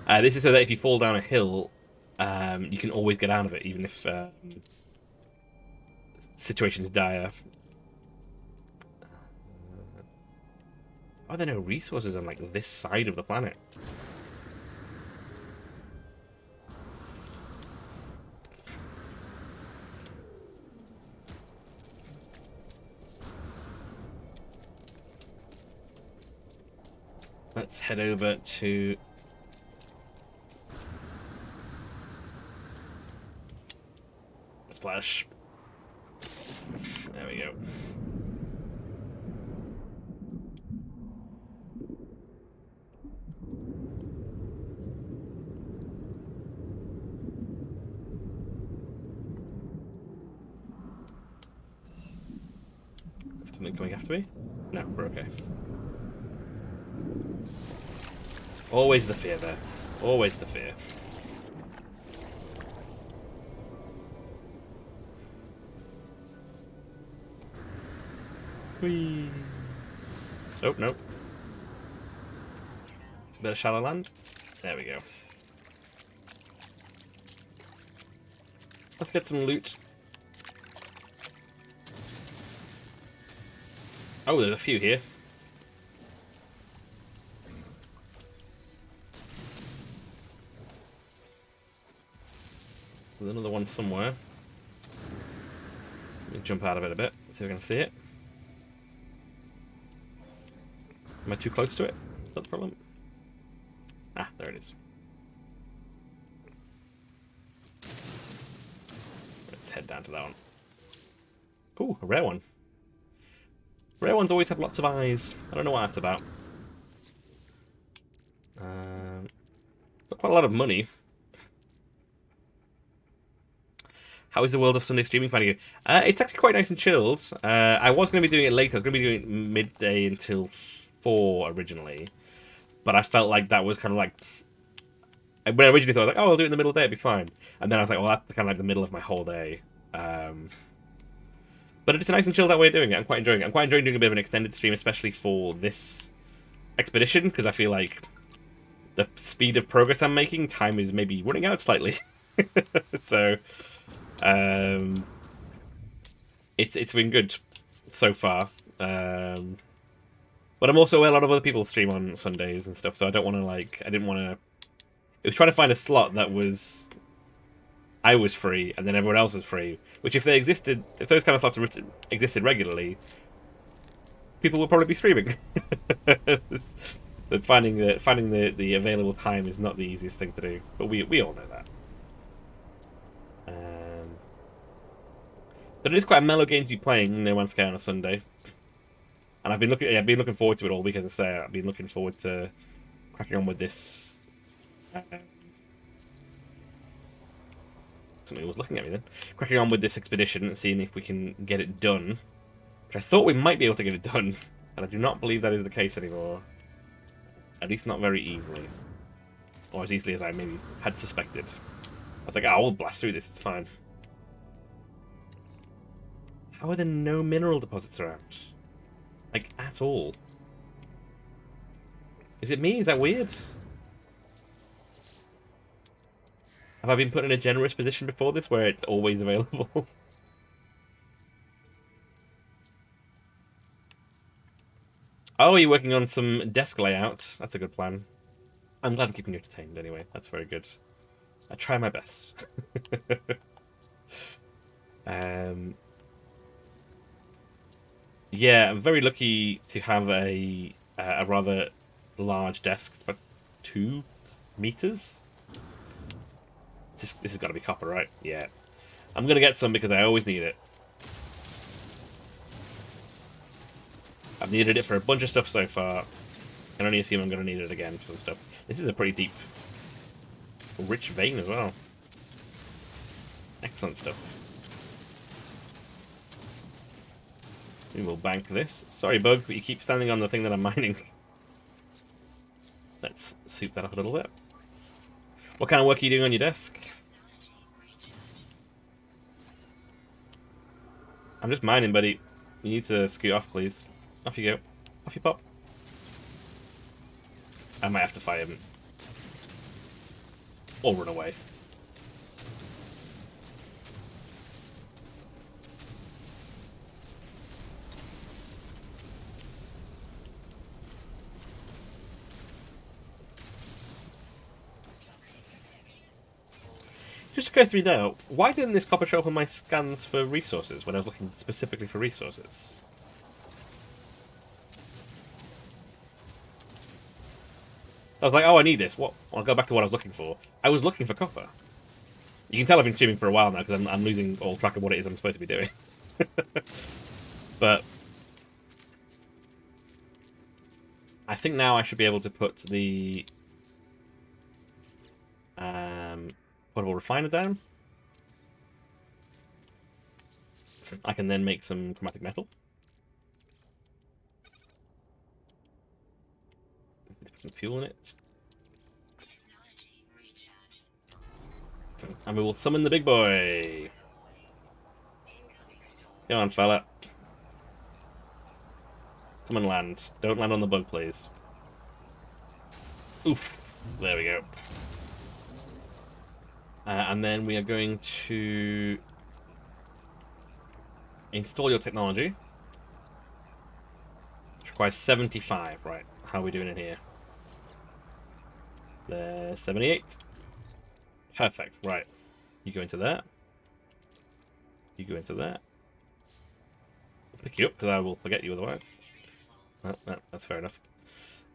This is so that if you fall down a hill, you can always get out of it, even if the situation is dire. Are there no resources on like this side of the planet? Let's head over to Splash. There we go. Something coming after me? No, we're okay. Always the fear there. Always the fear. Whee! Oh, no. Bit of shallow land. There we go. Let's get some loot. Oh, there's a few here. There's another one somewhere. Let me jump out of it a bit, see if I can see it. Am I too close to it? Is that the problem? Ah, there it is. Let's head down to that one. Ooh, a rare one. Rare ones always have lots of eyes. I don't know what that's about. Got quite a lot of money. How is the world of Sunday streaming finding you? It's actually quite nice and chilled. I was going to be doing it later. I was going to be doing it midday until 4 originally. But I felt like that was kind of like... When I originally thought, like, oh, I'll do it in the middle of the day, it'll be fine. And then I was like, well, that's kind of like the middle of my whole day. But it's a nice and chilled out way of doing it. I'm quite enjoying it. I'm quite enjoying doing a bit of an extended stream, especially for this expedition, because I feel like the speed of progress I'm making, time is maybe running out slightly. So, it's been good so far. But I'm also aware a lot of other people stream on Sundays and stuff, so I don't want to I didn't want to. It was trying to find a slot that was. I was free, and then everyone else is free. Which, if those kind of slots existed regularly, people would probably be streaming. That finding the available time is not the easiest thing to do, but we all know that. But it is quite a mellow game to be playing No Man's Sky on a Sunday, and I've been looking forward to it all week. As I say, I've been looking forward to cracking on with this. Somebody was looking at me then. Cracking on with this expedition and seeing if we can get it done. But I thought we might be able to get it done, and I do not believe that is the case anymore. At least not very easily. Or as easily as I maybe had suspected. I was like, oh, we'll blast through this, it's fine. How are there no mineral deposits around? Like, at all? Is it me? Is that weird? Have I been put in a generous position before this where it's always available? Oh, you're working on some desk layout. That's a good plan. I'm glad I'm keeping you entertained anyway. That's very good. I try my best. Yeah, I'm very lucky to have a rather large desk. It's about 2 meters. This has got to be copper, right? Yeah. I'm going to get some because I always need it. I've needed it for a bunch of stuff so far. I can only assume I'm going to need it again for some stuff. This is a pretty deep, rich vein as well. Excellent stuff. We will bank this. Sorry, Bug, but you keep standing on the thing that I'm mining. Let's soup that up a little bit. What kind of work are you doing on your desk? I'm just mining, buddy. You need to scoot off, please. Off you go. Off you pop. I might have to fight him. Or run away. Just occurs to me now, why didn't this copper show up on my scans for resources when I was looking specifically for resources? I was like, oh, I need this. What? I'll go back to what I was looking for. I was looking for copper. You can tell I've been streaming for a while now because I'm losing all track of what it is I'm supposed to be doing. But I think now I should be able to put the portable refiner down. I can then make some chromatic metal. Put some fuel in it. And we will summon the big boy. Come on, fella. Come and land. Don't land on the bug, please. Oof. There we go. And then we are going to install your technology. Which requires 75. Right. How are we doing in here? There's 78. Perfect. Right. You go into that. You go into that. I'll pick you up because I will forget you otherwise. No, that's fair enough.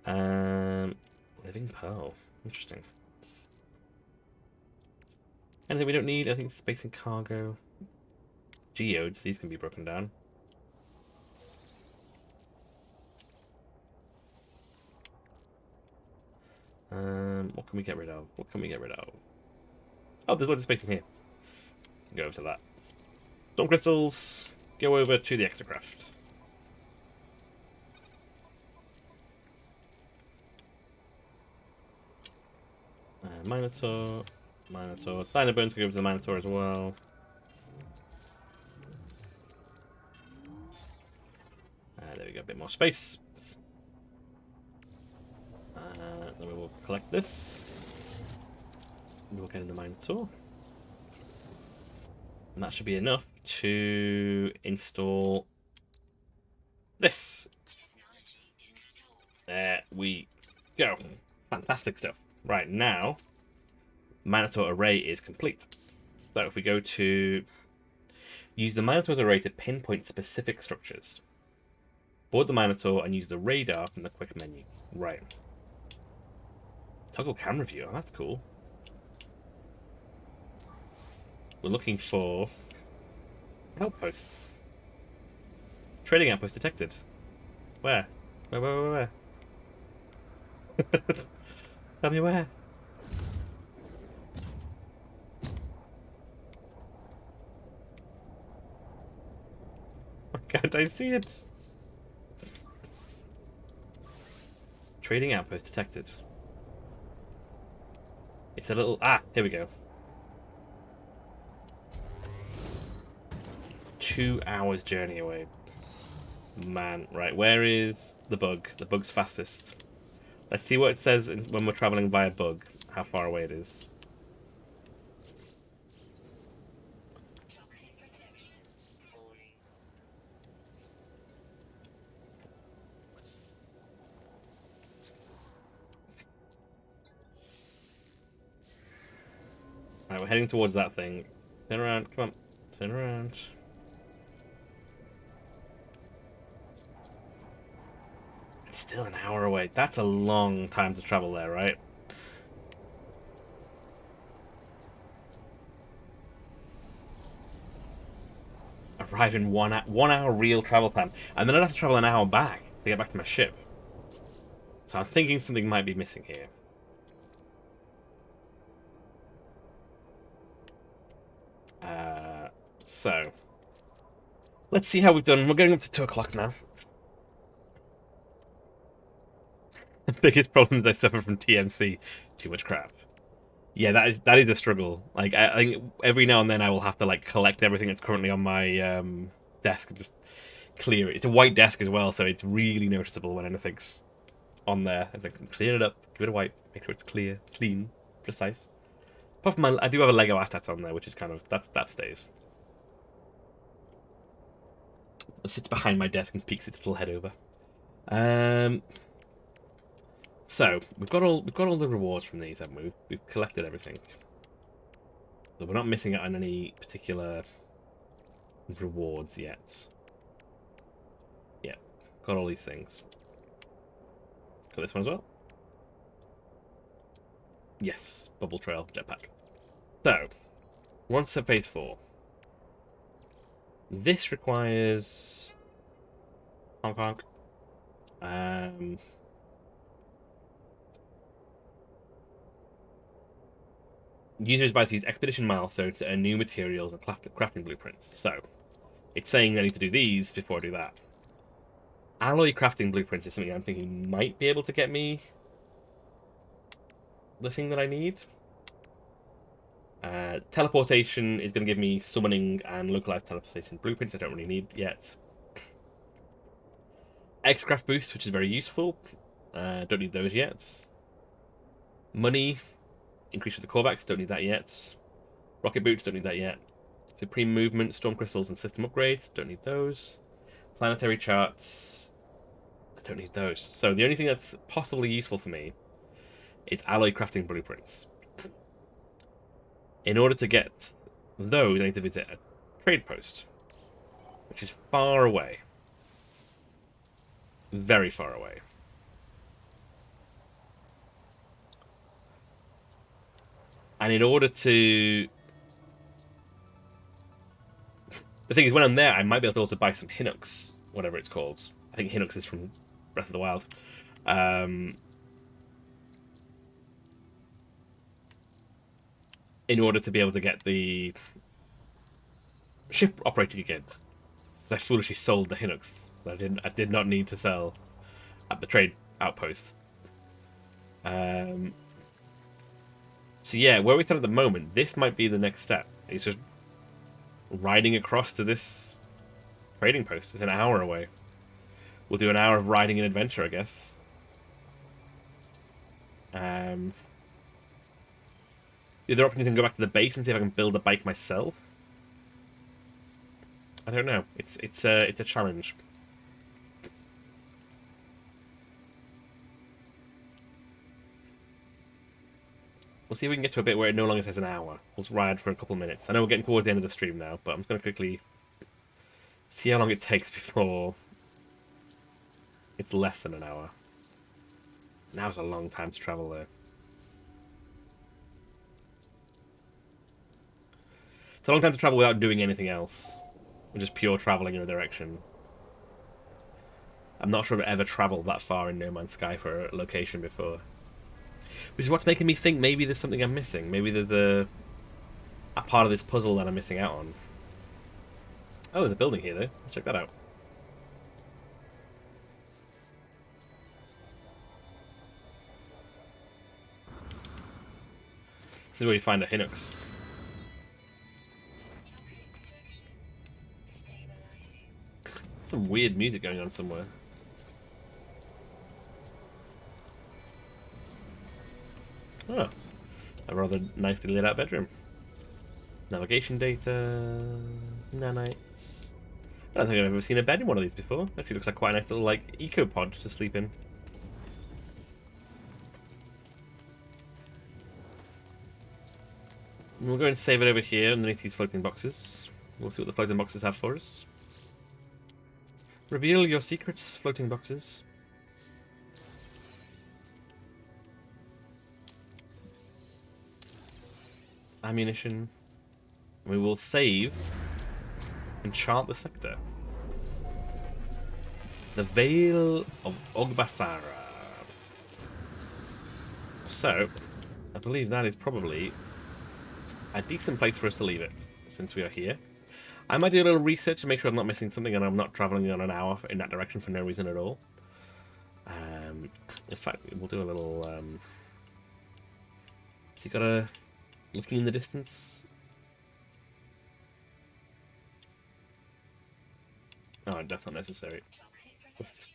Living pearl. Interesting. Anything we don't need? I think space and cargo. Geodes. These can be broken down. What can we get rid of? What can we get rid of? Oh, there's loads of space in here. Go over to that. Storm crystals. Go over to the Extractor. Minotaur. Dinobones can go over to the Minotaur as well. There we go, a bit more space. Then we will collect this. We'll get in the Minotaur. And that should be enough to install this. There we go. Fantastic stuff. Right, now, Minotaur array is complete. So if we go to use the Minotaur's array to pinpoint specific structures. Board the Minotaur and use the radar from the quick menu. Right. Toggle camera view. Oh, that's cool. We're looking for outposts. Trading outpost detected. Where? Where? Tell me where. Why can't I see it? Trading outpost detected. It's a little... Ah, here we go. 2 hours journey away. Man, right, where is the bug? The bug's fastest. Let's see what it says when we're traveling via bug, how far away it is. Right, we're heading towards that thing. Turn around, come on. Turn around. It's still an hour away. That's a long time to travel there, right? Arrive in 1 hour real travel time. And then I'd have to travel an hour back to get back to my ship. So I'm thinking something might be missing here. So let's see how we've done. We're going up to 2 o'clock now. The biggest problems I suffer from TMC, too much crap. Yeah, that is a struggle. Like I think every now and then I will have to like collect everything that's currently on my desk and just clear it. It's a white desk as well, so it's really noticeable when anything's on there. It's like clean it up, give it a wipe, make sure it's clear, clean, precise. Apart from I do have a Lego Astat on there, which is kind of that stays. It sits behind my desk and peeks its little head over. So we've got all the rewards from these, haven't we? We've collected everything, so we're not missing out on any particular rewards yet. Yeah, got all these things. Got this one as well. Yes, bubble trail jetpack. So, once to phase 4. This requires honk honk. User is advised to use expedition milestones to earn new materials and crafting blueprints. So, it's saying I need to do these before I do that. Alloy crafting blueprints is something I'm thinking might be able to get me the thing that I need. Teleportation is going to give me summoning and localized teleportation blueprints I don't really need yet. X-craft boost, which is very useful. Don't need those yet. Money, increase with the Korvax, don't need that yet. Rocket boots, don't need that yet. Supreme movement, storm crystals, and system upgrades, don't need those. Planetary charts, I don't need those. So the only thing that's possibly useful for me is alloy crafting blueprints. In order to get those, I need to visit a trade post, which is far away. Very far away. And in order to... The thing is, when I'm there, I might be able to also buy some Hinox, whatever it's called. I think Hinox is from Breath of the Wild. In order to be able to get the ship operating again. I foolishly sold the Hinox. I did not need to sell at the trade outpost. So yeah, where we stand at the moment, this might be the next step. It's just riding across to this trading post. It's an hour away. We'll do an hour of riding and adventure, I guess. The other option is to go back to the base and see if I can build a bike myself. I don't know. It's a challenge. We'll see if we can get to a bit where it no longer says an hour. We'll ride for a couple of minutes. I know we're getting towards the end of the stream now, but I'm just going to quickly see how long it takes before it's less than an hour. Now's a long time to travel there. It's a long time to travel without doing anything else. Just pure travelling in a direction. I'm not sure I've ever travelled that far in No Man's Sky for a location before. Which is what's making me think maybe there's something I'm missing. Maybe there's a part of this puzzle that I'm missing out on. Oh, there's a building here, though. Let's check that out. This is where you find a Hinux. Some weird music going on somewhere. Oh, a rather nicely lit out bedroom. Navigation data, nanites. I don't think I've ever seen a bed in one of these before. Actually looks like quite a nice little like eco pod to sleep in. And we'll go and save it over here underneath these floating boxes. We'll see what the floating boxes have for us. Reveal your secrets, floating boxes. Ammunition. We will save and chart the sector. The Vale of Ogbasara. So, I believe that is probably a decent place for us to leave it, since we are here. I might do a little research to make sure I'm not missing something and I'm not travelling on an hour in that direction for no reason at all. In fact, we'll do a little... Has he got a... Looking in the distance? Oh, that's not necessary. Let's just...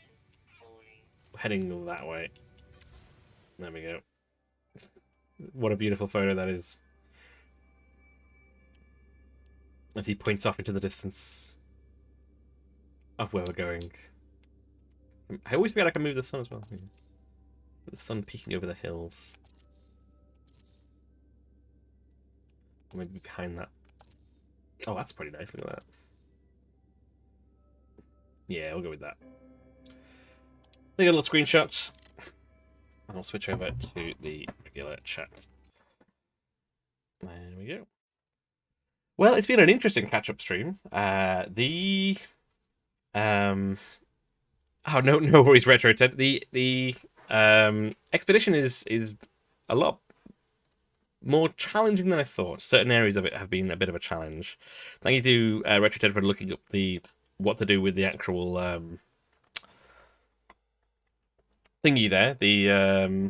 Heading that way. There we go. What a beautiful photo that is. As he points off into the distance of where we're going. I always forget I can move the sun as well. The sun peeking over the hills. Maybe behind that. Oh, that's pretty nice. Look at that. Yeah, we'll go with that. Take a little screenshot. And I'll switch over to the regular chat. There we go. Well, it's been an interesting catch-up stream. Oh, no worries, Retro Ted. The expedition is a lot more challenging than I thought. Certain areas of it have been a bit of a challenge. Thank you to Retro Ted for looking up what to do with the actual thingy there. The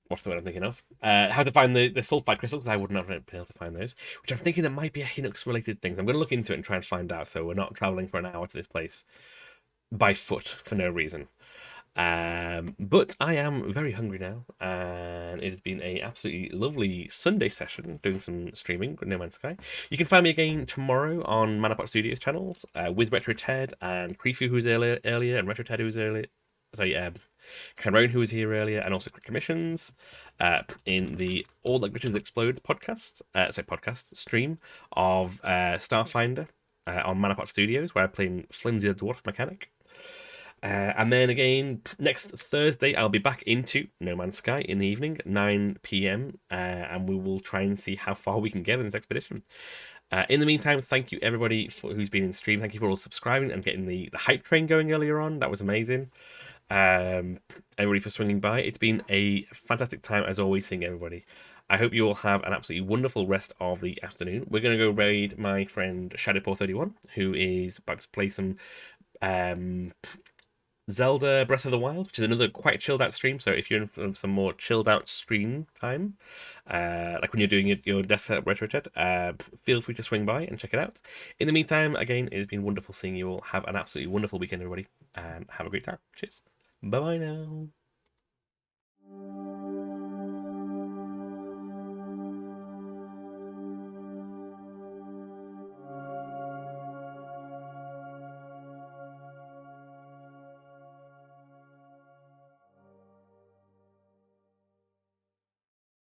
what's the word I'm thinking of? How to find the sulfide crystals. I would not have been able to find those. Which I'm thinking there might be a Hinux related things. I'm going to look into it and try and find out. So we're not traveling for an hour to this place by foot for no reason. But I am very hungry now, and it has been a absolutely lovely Sunday session doing some streaming with No Man's Sky. You can find me again tomorrow on Manapot Studios channels with Retro Ted and Krifu, who was earlier, and Retro Ted, who was earlier. Sorry, Cameron, who was here earlier, and also Quick Commissions in the All That Glitches Explode podcast stream of Starfinder on Manapot Studios, where I play Flimsy the Dwarf Mechanic. And then again, next Thursday, I'll be back into No Man's Sky in the evening, 9 PM, and we will try and see how far we can get in this expedition. In the meantime, thank you everybody who's been in stream. Thank you for all subscribing and getting the hype train going earlier on. That was amazing. Everybody for swinging by. It's been a fantastic time as always seeing everybody. I hope you all have an absolutely wonderful rest of the afternoon. We're going to go raid my friend Shadowpaw31, who is about to play some Zelda Breath of the Wild, which is another quite chilled out stream. So if you're in some more chilled out stream time, like when you're doing your desktop Retro Ted, feel free to swing by and check it out. In the meantime, again, it has been wonderful seeing you all. Have an absolutely wonderful weekend, everybody, and have a great time. Cheers. Bye bye now.